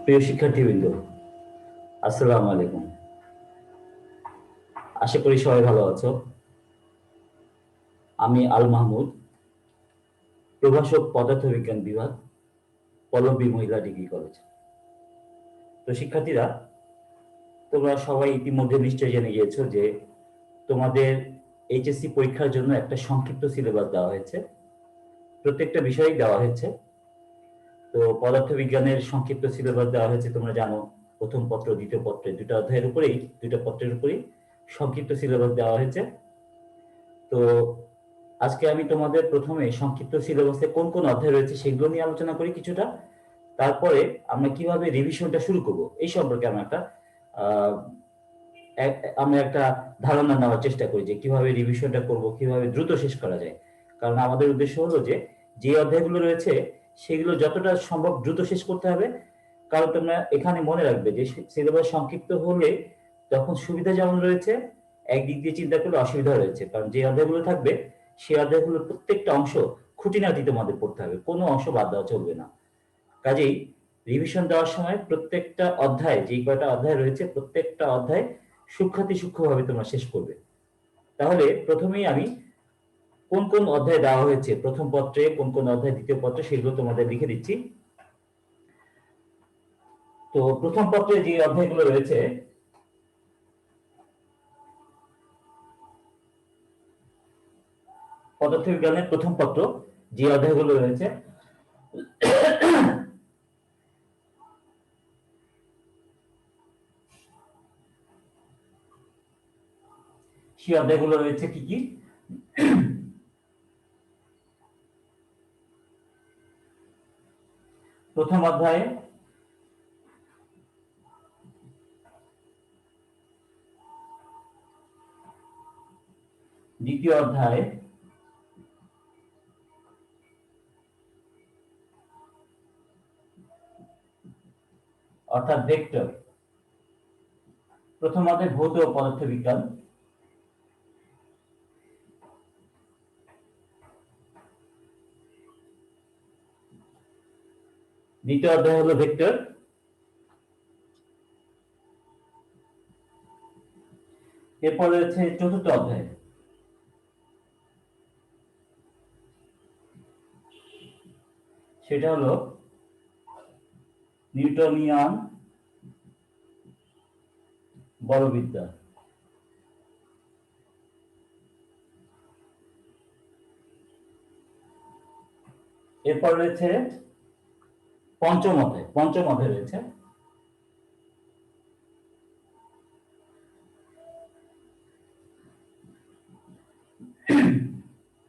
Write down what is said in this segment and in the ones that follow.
প্রিয় শিক্ষার্থীবৃন্দ, আসসালামু আলাইকুম। আশা করি সবাই ভালো আছো। আমি আল মাহমুদ, প্রভাষক, পদার্থবিজ্ঞান বিভাগ, পল্লবী মহিলা ডিগ্রি কলেজ। তো শিক্ষার্থীরা, তোমরা সবাই ইতিমধ্যে নিশ্চয় জেনে গিয়েছো যে তোমাদের এইচএসসি পরীক্ষার জন্য একটা সংক্ষিপ্ত সিলেবাস দেওয়া হয়েছে। প্রত্যেকটা বিষয়ই দেওয়া হয়েছে। তো পদার্থবিজ্ঞানের সংক্ষিপ্ত সিলেবাস দেওয়া হয়েছে, তোমরা জানো। প্রথম পত্র, দ্বিতীয় পত্রে দুটা অধ্যায়ের উপরেই, দুটা পত্রের উপরেই সংক্ষিপ্ত সিলেবাস দেওয়া হয়েছে। তো আজকে আমি তোমাদের প্রথমে সংক্ষিপ্ত সিলেবাসে কোন কোন অধ্যায় রয়েছে সেগুলো নিয়ে আলোচনা করি কিছুটা। তারপরে আমরা কিভাবে রিভিশনটা শুরু করব এই সম্পর্কে আহ, আমরা একটা ধারণা নেওয়ার চেষ্টা করি যে কিভাবে রিভিশনটা করব, কিভাবে দ্রুত শেষ করা যায়। কারণ আমাদের উদ্দেশ্য হলো যে যে অধ্যায়গুলো রয়েছে সেগুলো যতটা সম্ভব দ্রুত শেষ করতে হবে। কারণ তোমরা এখানে মনে রাখবে যে সিলেবাস সংক্ষিপ্ত হলে তখন সুবিধা যেমন রয়েছে, একদিক দিয়ে চিন্তা করলে অসুবিধা রয়েছে। কারণ যে অধ্যায়গুলো থাকবে সেই অধ্যায়গুলোর প্রত্যেকটা অংশ খুঁটিনাটি তোমাদের পড়তে হবে, কোনো অংশ বাদ দেওয়া চলবে না। কাজেই রিভিশন দেওয়ার সময় প্রত্যেকটা অধ্যায়, যেই কয়টা অধ্যায় রয়েছে প্রত্যেকটা অধ্যায় সূক্ষ্মাতি সূক্ষ্মভাবে তোমরা শেষ করবে। তাহলে প্রথমেই আমি কোন কোন অধ্যায় দেওয়া হয়েছে প্রথম পত্রে, কোন কোন অধ্যায় দ্বিতীয় পত্রে, সেগুলো তোমাদের লিখে দিচ্ছি। তো প্রথম পত্রে যে অধ্যায়গুলো রয়েছে, পদার্থবিজ্ঞানের প্রথম পত্র যে অধ্যায়গুলো রয়েছে, সেই অধ্যায়গুলো রয়েছে কি কি? প্রথম অধ্যায়ে দ্বিতীয় অধ্যায়, অর্থাৎ ভেক্টর। প্রথম অধ্যায় ভৌত ও পদার্থবিজ্ঞান, দ্বিতীয় অধ্যায় হলো ভেক্টর। এরপর রয়েছে চতুর্থ অধ্যায়, সেটা হলো নিউটনিয়ান বলবিদ্যা। এরপর রয়েছে পঞ্চম অধ্যায় রয়েছে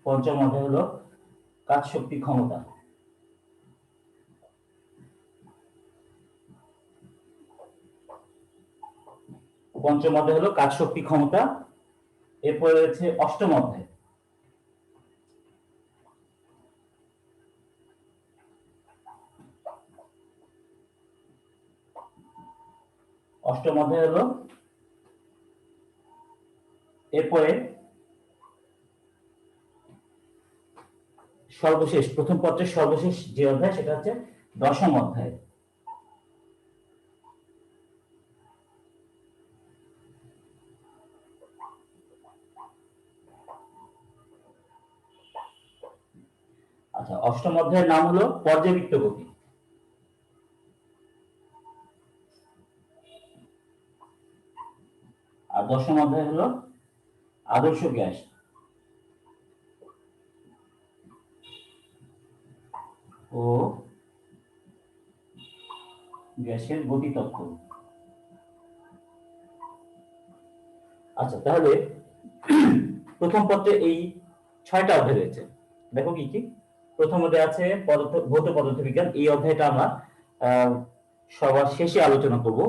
পঞ্চম অধ্যায় হলো কাজ শক্তি ক্ষমতা। পঞ্চম অধ্যায় হলো কাজ শক্তি ক্ষমতা। এরপর রয়েছে অষ্টম অধ্যায়, অষ্টম অধ্যায় হলো এরপরে সর্বশেষ, প্রথম পত্রের সর্বশেষ যে অধ্যায় সেটা হচ্ছে দশম অধ্যায়। আচ্ছা, অষ্টম অধ্যায়ের নাম হলো পর্যাবৃত্ত গতি। আর দশম অধ্যায় হলো আদর্শ গ্যাস ও গ্যাসের গতিতত্ত্ব। আচ্ছা, তাহলে প্রথম পত্রে এই 6টা অধ্যায় রয়েছে। দেখো কি কি। প্রথম অধ্যায় আছে ভৌত পদার্থবিজ্ঞান। এই অধ্যায়টা আমরা আহ, সবার শেষে আলোচনা করব,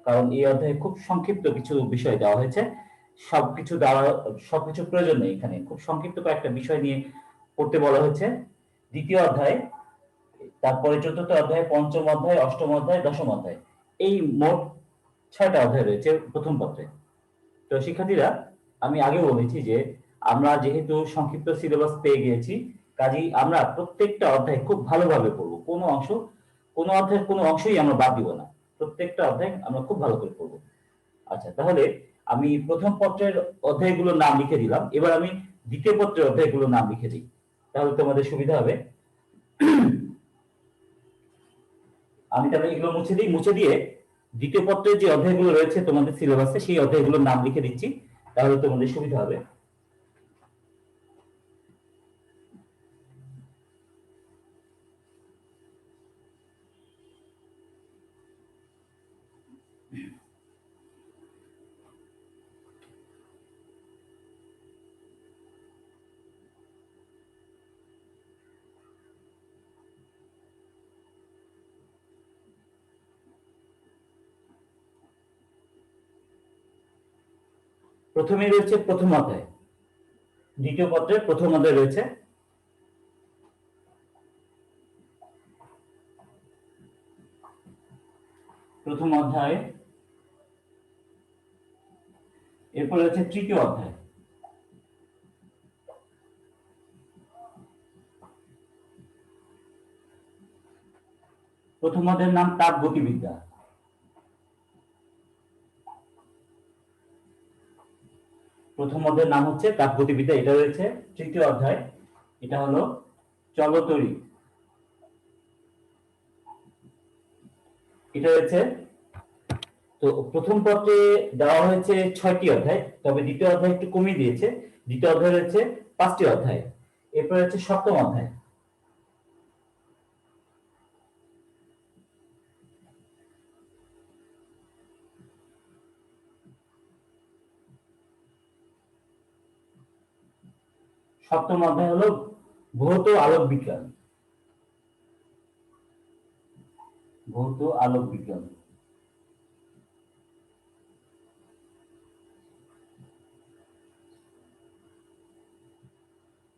কারণ এই অধ্যায়ে খুব সংক্ষিপ্ত কিছু বিষয় দেওয়া হয়েছে। সবকিছু দেওয়া, সবকিছু প্রয়োজন নেই, এখানে খুব সংক্ষিপ্ত কয়েকটা বিষয় নিয়ে পড়তে বলা হয়েছে। দ্বিতীয় অধ্যায়, তারপরে চতুর্থ অধ্যায়, পঞ্চম অধ্যায়, অষ্টম অধ্যায়, দশম অধ্যায়, এই মোট 6টা অধ্যায় রয়েছে প্রথম পত্রে। তো শিক্ষার্থীরা, আমি আগে বলেছি যে আমরা যেহেতু সংক্ষিপ্ত সিলেবাস পেয়ে গিয়েছি, কাজেই আমরা প্রত্যেকটা অধ্যায় খুব ভালোভাবে পড়বো, কোনো অংশ কোনো অধ্যায়ের কোনো অংশই আমরা বাদ দিব না, প্রত্যেকটা অধ্যায় আমরা খুব ভালো করে পড়বো। আচ্ছা, তাহলে আমি প্রথম পত্রের অধ্যায়গুলোর নাম লিখে দিলাম, এবার আমি দ্বিতীয় পত্রের অধ্যায়গুলোর নাম লিখে দিই, তাহলে তোমাদের সুবিধা হবে। আমি তাহলে এগুলো মুছে দিই, মুছে দিয়ে দ্বিতীয় পত্রের যে অধ্যায়গুলো রয়েছে তোমাদের সিলেবাসে সেই অধ্যায়গুলোর নাম লিখে দিচ্ছি, তাহলে তোমাদের সুবিধা হবে। প্রথমে রয়েছে প্রথম অধ্যায়, দ্বিতীয় পত্রের প্রথম অধ্যায় রয়েছে প্রথম অধ্যায়, এরপর রয়েছে তৃতীয় অধ্যায়। প্রথম অধ্যায়ের নাম তাপ গতিবিদ্যা, প্রথম অধ্যায়ের নাম হচ্ছে তাপ গতিবিদ্যা। এটা রয়েছে তৃতীয় অধ্যায়, এটা হলো চলতরিৎ। এটা রয়েছে, তো প্রথম পত্রে দেওয়া হয়েছে 6টি অধ্যায়, তবে দ্বিতীয় অধ্যায় একটু কমিয়ে দিয়েছে, দ্বিতীয় অধ্যায় রয়েছে 5টি অধ্যায়। এরপর হচ্ছে সপ্তম অধ্যায়, সপ্তম অধ্যায় হলো ভৌত আলোক বিজ্ঞান, ভৌত আলোক বিজ্ঞান।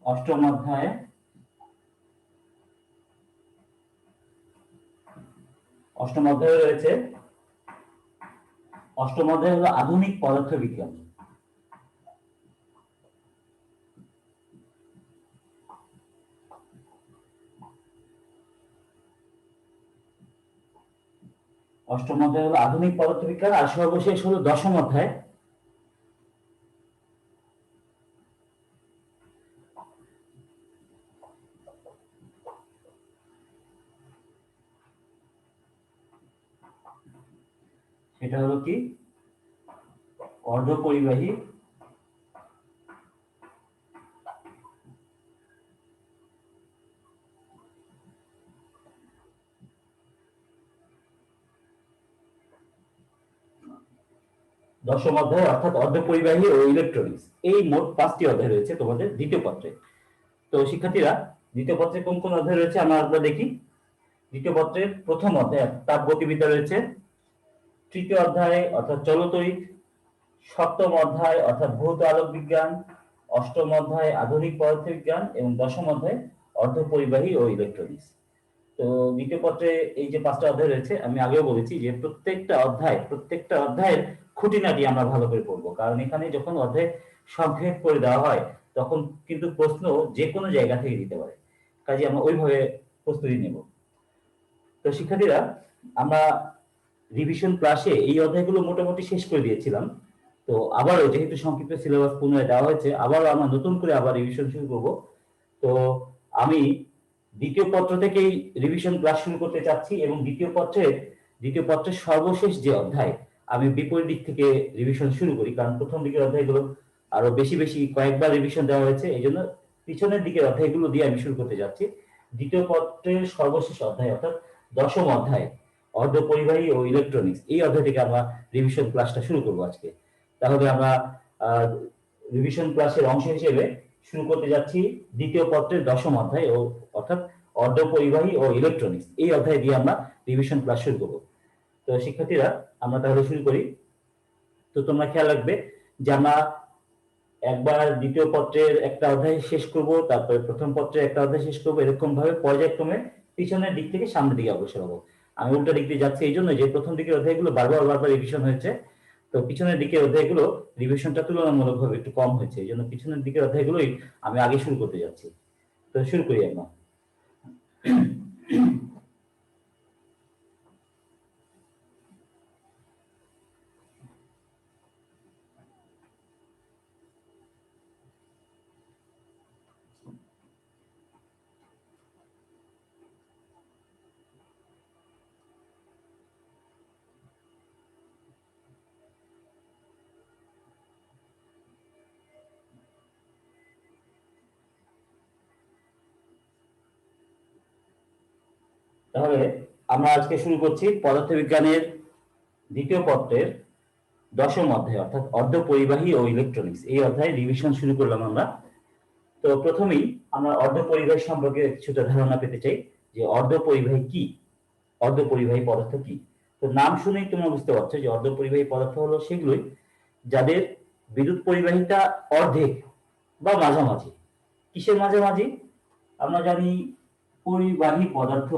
অষ্টম অধ্যায়, অষ্টম অধ্যায়ে রয়েছে, অষ্টম অধ্যায় হলো আধুনিক পদার্থ বিজ্ঞান। অষ্টম অধ্যায় হলো আধুনিক পদার্থ বিজ্ঞান। আর সর্বশেষ হলো দশম অধ্যায়, সেটা হলো কি অর্ধপরিবাহী দশম অধ্যায় অর্থাৎ অর্ধপরিবাহী ও ইলেকট্রনিক্স। এই মোট 5টি অধ্যায় রয়েছে তোমাদের দ্বিতীয় পত্রে। তো শিক্ষার্থীরা, দ্বিতীয় পত্রে কোন কোন অধ্যায় রয়েছে আমরা দেখি। দ্বিতীয় পত্রের প্রথম অধ্যায় তাপ গতিবিদ্যা রয়েছে, তৃতীয় অধ্যায় অর্থাৎ চলতরিৎ, সপ্তম অধ্যায় অর্থাৎ ভৌত আলোক বিজ্ঞান, অষ্টম অধ্যায় আধুনিক পদার্থ বিজ্ঞান এবং দশম অধ্যায় অর্ধপরিবাহী ও ইলেকট্রনিক্স। তো দ্বিতীয় পত্রে এই যে 5টা অধ্যায় রয়েছে, আমি আগেও বলেছি যে প্রত্যেকটা অধ্যায়ের খুঁটিনাটি আমরা ভালো করে পড়বো, কারণ এখানে যখন অধ্যায় সংক্ষেপ করে দেওয়া হয় তখন কিন্তু প্রশ্ন যে কোনো জায়গা থেকে দিতে পারে, কাজে আমরা ওইভাবে প্রস্তুতি নেব। তো শিক্ষার্থীরা, আমরা রিভিশন ক্লাসে এই অধ্যায়গুলো মোটামুটি শেষ করে দিয়েছিলাম। তো আবারও যেহেতু সংক্ষিপ্ত সিলেবাস পুনরায় দেওয়া হয়েছে, আবারও আমরা নতুন করে আবার রিভিশন শুরু করব। তো আমি দ্বিতীয় পত্র থেকেই রিভিশন ক্লাস শুরু করতে চাচ্ছি, এবং দ্বিতীয় পত্রের সর্বশেষ যে অধ্যায়, আমি বিপরীত দিক থেকে রিভিশন শুরু করি, কারণ প্রথম দিকের অধ্যায়গুলো আরো বেশি বেশি কয়েকবার রিভিশন দেওয়া হয়েছে, এই জন্য পিছনের দিকের অধ্যায়গুলো দিয়ে আমি শুরু করতে যাচ্ছি। দ্বিতীয় পত্রের সর্বশেষ অধ্যায় অর্থাৎ দশম অধ্যায় অর্ধপরিবাহী ও ইলেকট্রনিক্স, এই অধ্যায় থেকে আমরা রিভিশন ক্লাসটা শুরু করবো আজকে। তাহলে আমরা রিভিশন ক্লাসের অংশ হিসেবে শুরু করতে যাচ্ছি দ্বিতীয় পত্রের দশম অধ্যায় ও অর্থাৎ অর্ধপরিবাহী ও ইলেকট্রনিক্স, এই অধ্যায় দিয়ে আমরা রিভিশন ক্লাস শুরু করব। তো শিক্ষার্থীরা, আমরা তাহলে শুরু করি। তো তোমরা খেয়াল রাখবে যে আমরা একবার দ্বিতীয় পত্রের একটা অধ্যায় শেষ করব, তারপরে প্রথম পত্রের একটা অধ্যায় শেষ করব, এরকম ভাবে পর্যায়ক্রমে পিছনের দিক থেকে সামনের দিকে অগ্রসর হবো। আমি উল্টা দিক দিয়ে যাচ্ছি এই জন্য যে প্রথম দিকের অধ্যায়গুলো বারবার রিভিশন হয়েছে, তো পিছনের দিকের অধ্যায়গুলো রিভিশনটা তুলনামূলকভাবে একটু কম হয়েছে, এই জন্য পিছনের দিকের অধ্যায়গুলোই আমি আগে শুরু করতে যাচ্ছি। তো শুরু করি আমরা। তাহলে আমরা আজকে শুরু করছি পদার্থবিজ্ঞানের দ্বিতীয় পত্রের দশম অধ্যায় অর্থাৎ অর্ধপরিবাহী ও ইলেকট্রনিক্স। এই অধ্যায় রিভিশন শুরু করলাম আমরা। তো প্রথমেই আমরা অর্ধপরিবাহী সম্পর্কে কিছুটা ধারণা পেতে চাই যে অর্ধপরিবাহী কি, অর্ধপরিবাহী পদার্থ কি। তো নাম শুনেই তোমরা বুঝতে পারছো যে অর্ধপরিবাহী পদার্থ হলো সেগুলোই যাদের বিদ্যুৎ পরিবাহিতা অর্ধেক বা মাঝামাঝি। কিসের মাঝামাঝি? আমরা জানি পরিবাহী পদার্থ,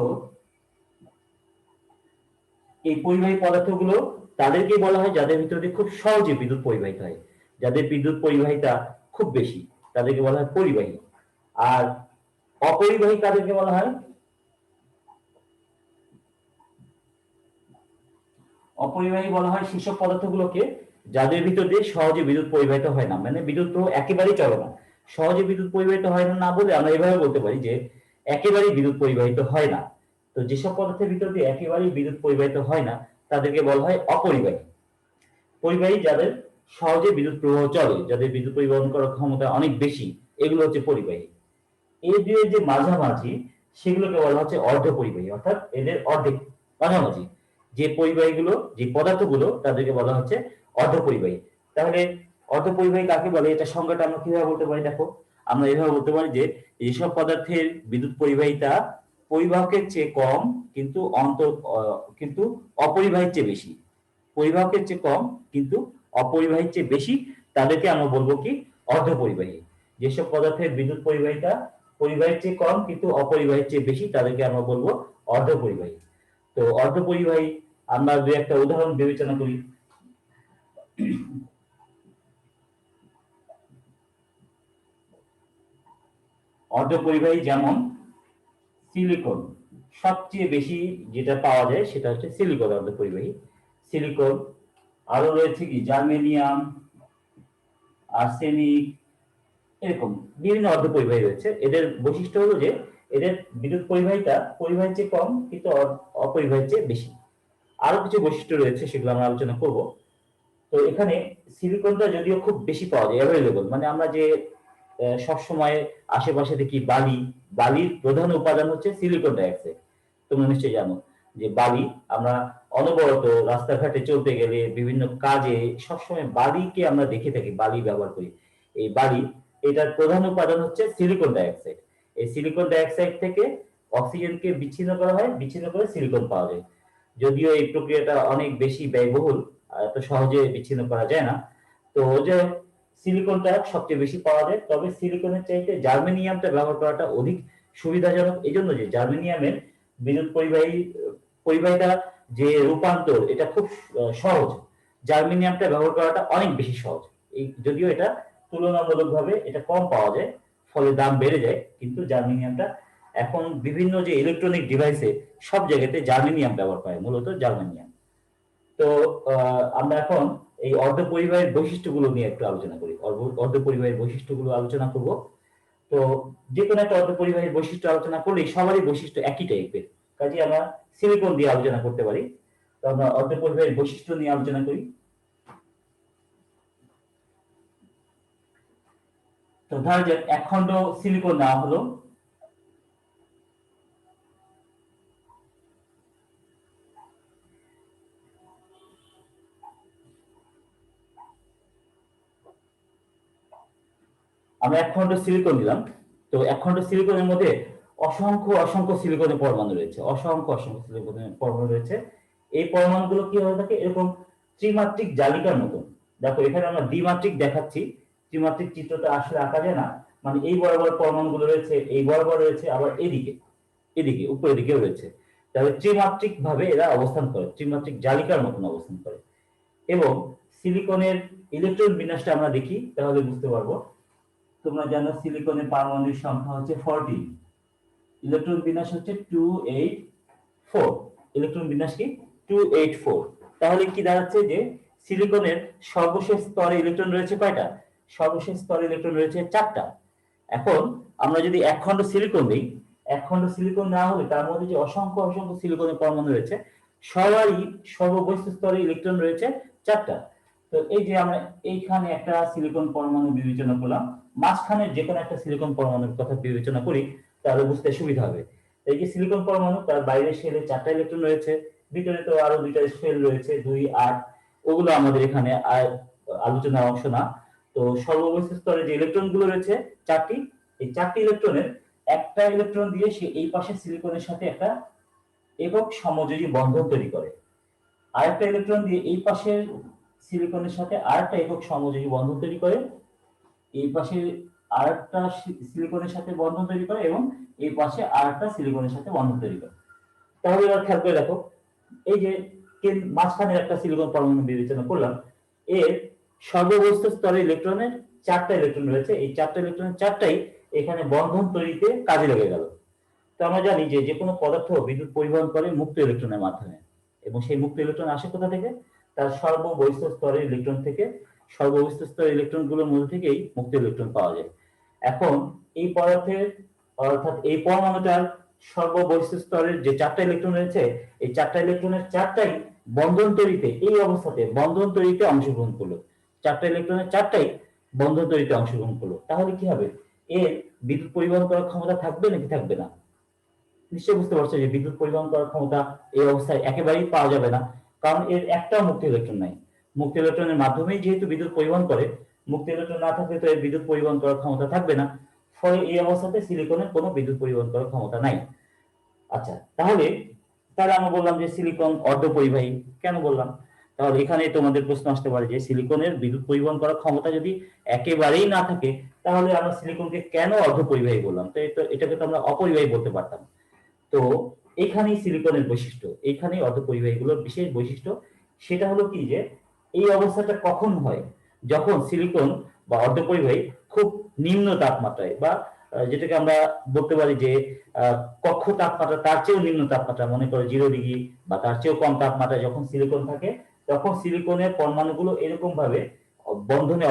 এই পরিবাহী পদার্থগুলো তাদেরকে বলা হয় যাদের ভিতরে খুব সহজে বিদ্যুৎ পরিবাহিত হয়, যাদের বিদ্যুৎ পরিবাহিতা খুব বেশি তাদেরকে বলা হয় পরিবাহী। আর অপরিবাহী কাদেরকে বলা হয়? অপরিবাহী বলা হয় সেসব পদার্থগুলোকে যাদের ভিতর দিয়ে সহজে বিদ্যুৎ পরিবাহিত হয় না, মানে বিদ্যুৎ প্রবাহ একেবারেই চলে না। সহজে বিদ্যুৎ পরিবাহিত হয় না বলে আমরা এভাবে বলতে পারি যে একেবারেই বিদ্যুৎ পরিবাহিত হয় না। তো যেসব পদার্থের ভিতর দিয়ে একেবারেই বিদ্যুৎ পরিবাহিত হয় না তাদেরকে বলা হয় অপরিবাহী। পরিবাহী যাদের সহজে বিদ্যুৎ প্রবাহ চলে, যাদের বিদ্যুৎ পরিবহন করার ক্ষমতা অনেক বেশি, এগুলো হচ্ছে পরিবাহী। এই দুয়ের যে মাঝামাঝি সেগুলোকে বলা হচ্ছে অর্ধপরিবাহী, অর্থাৎ এদের অর্ধেক মাঝামাঝি যে পরিবাহীগুলো, যে পদার্থগুলো তাদেরকে বলা হচ্ছে অর্ধপরিবাহী। তাহলে অর্ধপরিবাহী কাকে বলে এটা সংজ্ঞাটা আমরা কিভাবে বলতে পারি? দেখো, আমরা এভাবে বলতে পারি যে যেসব পদার্থের বিদ্যুৎ পরিবাহিতা পরিবাহকের চেয়ে কম কিন্তু কিন্তু অপরিবাহীর চেয়ে বেশি, পরিবাহকের চেয়ে কম কিন্তু অপরিবাহীর চেয়ে বেশি, তাদেরকে আমরা বলবো কি? অর্ধপরিবাহী। যেসব পদার্থের বিদ্যুৎ পরিবাহিতা পরিবাহীর চেয়ে কম কিন্তু অপরিবাহীর চেয়ে বেশি তাদেরকে আমরা বলবো অর্ধপরিবাহী। তো অর্ধপরিবাহী আমরা দু একটা উদাহরণ বিবেচনা করি। অর্ধপরিবাহী যেমন সিলিকন, সবচেয়ে বেশি যেটা পাওয়া যায় সেটা হচ্ছে সিলিকন অর্ধপরিবাহী। সিলিকন, আরো রয়েছে কি জার্মেনিয়াম, আর্সেনিক, এরকম বিভিন্ন অর্ধপরিবাহী রয়েছে। এদের বৈশিষ্ট্য হলো যে এদের বিদ্যুৎ পরিবাহিতা পরিবাহীর চেয়ে কম কিন্তু অপরিবাহীর চেয়ে বেশি। আরো কিছু বৈশিষ্ট্য রয়েছে, সেগুলো আমরা আলোচনা করব। তো এখানে সিলিকনটা যদিও খুব বেশি পাওয়া যায়, অ্যাভেলেবল, মানে আমরা যে সবসময় আশেপাশে দেখি বালি, বালির প্রধান উপাদান হচ্ছে সিলিকন ডাইঅক্সাইড। তোমরা নিশ্চয়ই জানো যে বালি আমরা অনবরত রাস্তাঘাটে চলতে গেলে বিভিন্ন কাজে সবসময় বালিকে আমরা দেখে থাকি, বালি ব্যবহার করি। এই বালি, এটার প্রধান উপাদান হচ্ছে সিলিকন ডাইঅক্সাইড। এই সিলিকন ডাইঅক্সাইড থেকে অক্সিজেনকে বিচ্ছিন্ন করা হয়, বিচ্ছিন্ন করে সিলিকন পাওয়া যায়। যদিও এই প্রক্রিয়াটা অনেক বেশি ব্যয়বহুল, এত সহজে বিচ্ছিন্ন করা যায় না। তো যে সিলিকনটা সবচেয়ে বেশি পাওয়া যায়, তবে সিলিকনের চাইতে জার্মেনিয়ামটা ব্যবহার করাটা অধিক সুবিধাজনক, এই জন্য যে জার্মেনিয়ামের বিদ্যুৎ পরিবাহিতা যে রূপান্তর এটা খুব সহজ। জার্মেনিয়ামটা ব্যবহার করাটা অনেক বেশি সহজ। এই যদিও এটা তুলনামূলকভাবে এটা কম পাওয়া যায়, ফলে দাম বেড়ে যায়, কিন্তু জার্মেনিয়ামটা এখন বিভিন্ন যে ইলেকট্রনিক ডিভাইসে সব জায়গাতে জার্মেনিয়াম ব্যবহার করে, মূলত জার্মেনিয়াম। তো আমরা এখন এই অর্ধপরিবাহীর বৈশিষ্ট্যগুলো নিয়ে একটু আলোচনা করি। অর্ধপরিবাহীর বৈশিষ্ট্যগুলো আলোচনা করব। তো যে কোনো একটা অর্ধপরিবাহীর বৈশিষ্ট্য আলোচনা করলেই সবারই বৈশিষ্ট্য একই টাইপের, কাজে আমরা সিলিকন দিয়ে আলোচনা করতে পারি। তো আমরা অর্ধপরিবাহীর বৈশিষ্ট্য নিয়ে আলোচনা করি। তো ধরা যাক এক খণ্ড সিলিকন নেওয়া হলো। আমরা এক খণ্ড সিলিকন দিলাম। তো এক খণ্ড সিলিকনের মধ্যে অসংখ্য অসংখ্য সিলিকনের পরমাণু রয়েছে, অসংখ্য অসংখ্য সিলিকনের পরমাণু রয়েছে। এই পরমাণুগুলো কি হয়ে থাকে? এরকম ত্রিমাত্রিক জালিকার মতো। দেখো এখানে আমরা দ্বিমাত্রিক দেখাচ্ছি, ত্রিমাত্রিক চিত্রটা আসলে আঁকা যায় না। মানে এই বরাবর পরমাণুগুলো রয়েছে, এই বরাবর রয়েছে, আবার এদিকে এদিকে উপরের দিকেও রয়েছে। তাহলে ত্রিমাত্রিক ভাবে এরা অবস্থান করে, ত্রিমাত্রিক জালিকার মতন অবস্থান করে। এবং সিলিকনের ইলেকট্রন বিন্যাসটা আমরা দেখি, তাহলে বুঝতে পারবো। তোমরা জানো সিলিকনের পারমাণবিক সংখ্যা হচ্ছে 14, ইলেকট্রন বিন্যাস হচ্ছে 284। ইলেকট্রন বিন্যাস কি? 284। তাহলে কি দাঁড়াচ্ছে যে সিলিকনের সর্বশেষ স্তরে ইলেকট্রন রয়েছে কয়টা? সর্বশেষ স্তরে ইলেকট্রন রয়েছে 4টা। এখন আমরা যদি এক খণ্ড সিলিকন দিই, এক খণ্ড সিলিকন না হলে তার মধ্যে যে অসংখ্য অসংখ্য সিলিকনের পরমাণু রয়েছে সবারই সর্ববস্তু স্তরে ইলেকট্রন রয়েছে 4টা। তো এই যে আমরা এইখানে একটা সিলিকন পরমাণু বিবেচনা করলাম, মাঝখানে যে কোনো একটা সিলিকন পরমাণুর কথা বিবেচনা করি, তাহলে বুঝতে সুবিধা হবে। এই যে সিলিকন পরমাণু, তার বাইরের শেলে 4টা ইলেকট্রন রয়েছে, ভিতরে তো আরো 2টা শেল রয়েছে, 2, 8। ওগুলো আমাদের এখানে আলোচনার অংশ না। তো সর্ববহিঃস্থ স্তরে যে ইলেকট্রন গুলো রয়েছে 4টি, এই 4টি ইলেকট্রনের একটা ইলেকট্রন দিয়ে সে এই পাশে সিলিকনের সাথে একটা একক সমযোজী বন্ধন তৈরি করে, আরেকটা ইলেকট্রন দিয়ে এই পাশের সিলিকনের সাথে আরেকটা একক সমযোজী বন্ধন তৈরি করে, এই পাশে আরেকটা সিলিকনের সাথে বন্ধন তৈরি করে, এবং এই পাশে আরেকটা সিলিকনের সাথে বন্ধন তৈরি করে। তাহলে এবার খেয়াল করে দেখো, এই যে মাঝখানে একটা সিলিকন পরমাণু বিবেচনা করলাম, এর সর্ববহিঃস্থ স্তরে ইলেকট্রনের 4টা ইলেকট্রন রয়েছে, এই 4টা ইলেকট্রনের 4টাই এখানে বন্ধন তৈরিতে কাজে লেগে গেল। তো আমরা জানি যে যে কোনো পদার্থ বিদ্যুৎ পরিবহন করে মুক্ত ইলেকট্রনের মাধ্যমে, এবং সেই মুক্ত ইলেকট্রন আসে কোথা থেকে? তার সর্ববহিঃস্থ স্তরের ইলেকট্রন থেকে। সর্ববহিঃস্থ স্তরের ইলেকট্রন গুলোর মধ্যে থেকেই মুক্ত ইলেকট্রন পাওয়া যায়। এখন এই পদার্থের, অর্থাৎ এই পরমাণুটার সর্ববহিঃস্থ স্তরের যে 4টা ইলেকট্রন রয়েছে, এই 4টা ইলেকট্রনের 4টাই বন্ধন তৈরিতে, এই অবস্থাতে বন্ধন তৈরিতে অংশগ্রহণ করলো। 4টা ইলেকট্রনের 4টাই বন্ধন তৈরিতে অংশগ্রহণ করলো। তাহলে কি হবে? এর বিদ্যুৎ পরিবহন করার ক্ষমতা থাকবে নাকি থাকবে না? নিশ্চয়ই বুঝতে পারছো যে বিদ্যুৎ পরিবহন করার ক্ষমতা এই অবস্থায় একেবারেই পাওয়া যাবে না, কারণ এর একটাও মুক্ত ইলেকট্রন নাই। মুক্ত ইলেকট্রনের মাধ্যমেই যেহেতু বিদ্যুৎ পরিবহন করে, মুক্ত ইলেকট্রন না থাকলে তো এর বিদ্যুৎ পরিবহন করার ক্ষমতা থাকবে না। ফলে এই অবস্থাতে সিলিকনের কোনো বিদ্যুৎ পরিবহন করার ক্ষমতা নাই। আচ্ছা, তাহলে তাহলে আমরা বললাম যে সিলিকন অর্ধপরিবাহী। কেন বললাম? তাহলে এখানে তোমাদের প্রশ্ন আসতে পারে যে সিলিকনের বিদ্যুৎ পরিবহন করার ক্ষমতা যদি একেবারেই না থাকে, তাহলে আমরা সিলিকনকে কেন অর্ধপরিবাহী বললাম? তো এটাকে তো আমরা অপরিবাহী বলতে পারতাম। তো এখানেই সিলিকনের বৈশিষ্ট্য, এইখানেই অর্ধপরিবাহীগুলোর বিশেষ বৈশিষ্ট্য। সেটা হলো কি, যে এই অবস্থাটা কখন হয়? যখন সিলিকন বা অর্ধপরিবাহী খুব নিম্ন তাপমাত্রায়, বা যেটাকে আমরা বলতে পারি যে কক্ষ তাপমাত্রা, তার চেয়েও নিম্ন তাপমাত্রা, মনে করো 0 ডিগ্রি বা তার চেয়েও কম তাপমাত্রায় যখন সিলিকন থাকে, তখন সিলিকনের পরমাণুগুলো এরকম ভাবে বন্ধনে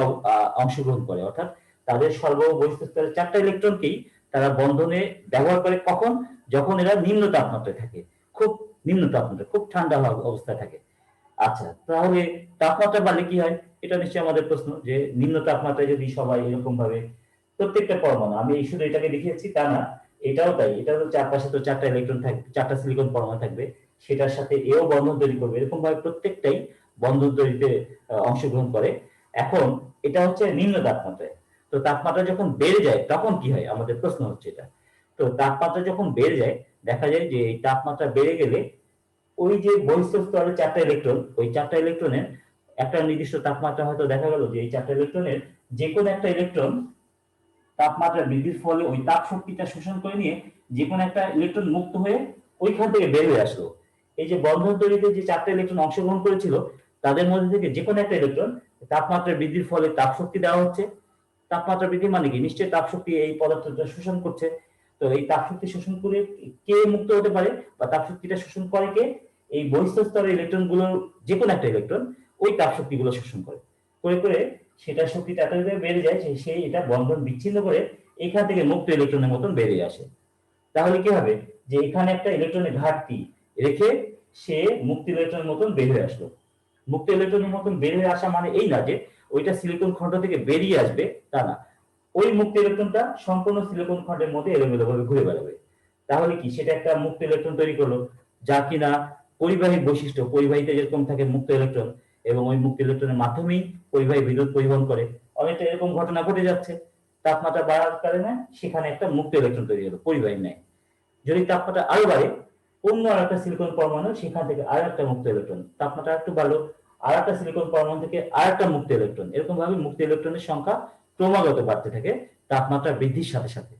অংশগ্রহণ করে, অর্থাৎ তাদের সর্ববহিঃস্থ স্তরের 4টা ইলেকট্রনকেই তারা বন্ধনে ব্যবহার করে। কখন? যখন এরা নিম্ন তাপমাত্রায় থাকে, খুব নিম্ন তাপমাত্রা, খুব ঠান্ডা অবস্থায় থাকে। আচ্ছা, তাহলে তাপমাত্রা বাড়লে কি হয়? এটা নিশ্চয়ই আমাদের প্রশ্ন, যে নিম্ন তাপমাত্রায় যদি সবাই এরকম ভাবে প্রত্যেকটা পরমাণু, আমি শুধু এটাকে দেখিয়েছি তা না, এটাও তাই, এটা তো চারপাশে তো 4টা ইলেকট্রন থাকবে, 4টা সিলিকন পরমাণু থাকবে, সেটার সাথে এও বন্ধন তৈরি করবে, এরকম ভাবে প্রত্যেকটাই বন্ধন তৈরিতে অংশগ্রহণ করে। এখন এটা হচ্ছে নিম্ন তাপমাত্রায়। তো তাপমাত্রা যখন বেড়ে যায় তখন কি হয়? আমাদের প্রশ্ন হচ্ছে এটা। তো তাপমাত্রা যখন বেড়ে যায়, দেখা যায় যে এই তাপমাত্রা বেড়ে গেলে ওই যে বহিঃস্থ স্তরের 4টা ইলেকট্রন, ওই 4টা ইলেকট্রনের একটা নির্দিষ্ট তাপমাত্রা হয়তো দেখা গেল যে এই 4টা ইলেকট্রনের যে কোনো একটা ইলেকট্রন তাপমাত্রা বৃদ্ধির ফলে ওই তাপ শক্তিটা শোষণ করে নিয়ে যে কোনো একটা ইলেকট্রন মুক্ত হয়ে ওইখান থেকে বের হয়ে আসলো। এই যে বন্ধন তৈরিতে যে 4টা ইলেকট্রন অংশগ্রহণ করেছিল, তাদের মধ্যে থেকে যে কোনো একটা ইলেকট্রন তাপমাত্রা বৃদ্ধির ফলে তাপ শক্তি দেওয়া হচ্ছে। তাপমাত্রা বৃদ্ধি মানে কি? নিশ্চয়ই তাপ শক্তি এই পদার্থটা শোষণ করছে। তো এই তাপ শক্তি শোষণ করে কে মুক্ত হতে পারে, বা তাপ শক্তিটা শোষণ করে কে? এই বহিঃস্থ স্তরের ইলেকট্রন গুলো, যে কোনো একটা ইলেকট্রন ওই তাপ শক্তি গুলো শোষণ করে করে করে সেটা শক্তিটা এতটাই বেড়ে যায় যে সেই এটা বন্ধন বিচ্ছিন্ন করে এখান থেকে মুক্ত ইলেকট্রনের মতন বেরিয়ে আসে। তাহলে কি হবে? যে এখানে একটা ইলেকট্রনের ঘাটতি রেখে সে মুক্ত ইলেকট্রনের মতন বের হয়ে আসলো। মুক্ত ইলেকট্রনের মতন বের হয়ে আসা মানে এই না যে ওইটা সিলিকন খন্ড থেকে বেরিয়ে আসবে, তা না। ওই মুক্ত ইলেকট্রনটা সম্পূর্ণ সিলিকন খন্ডের মধ্যে এলোমেলো ভাবে ঘুরে বেড়াবে। তাহলে কি সেটা একটা মুক্ত ইলেকট্রন তৈরি করলো, যা কিনা পরিবাহী বৈশিষ্ট্য, পরিবাহীতে যেরকম থাকে মুক্ত ইলেকট্রন, এবং ওই মুক্ত ইলেকট্রনের মাধ্যমেই পরিবাহী বিদ্যুৎ পরিবহন করে, অনেকটা এরকম ঘটনা ঘটে যাচ্ছে। তাপমাত্রা বাড়ার কারণে সেখানে একটা মুক্ত ইলেকট্রন তৈরি হলো পরিবাহী নেয়। যদি তাপমাত্রা আরো বাড়ে, অন্য আর একটা সিলিকন পরমাণু সেখান থেকে আর একটা মুক্ত ইলেকট্রন, তাপমাত্রা একটু বাড়লো, আর একটা সিলিকন পরমাণু থেকে আর একটা মুক্ত ইলেকট্রন, এরকম ভাবে মুক্ত ইলেকট্রনের সংখ্যা ক্রমাগত বাড়তে থাকে তাপমাত্রা বৃদ্ধির সাথে সাথে।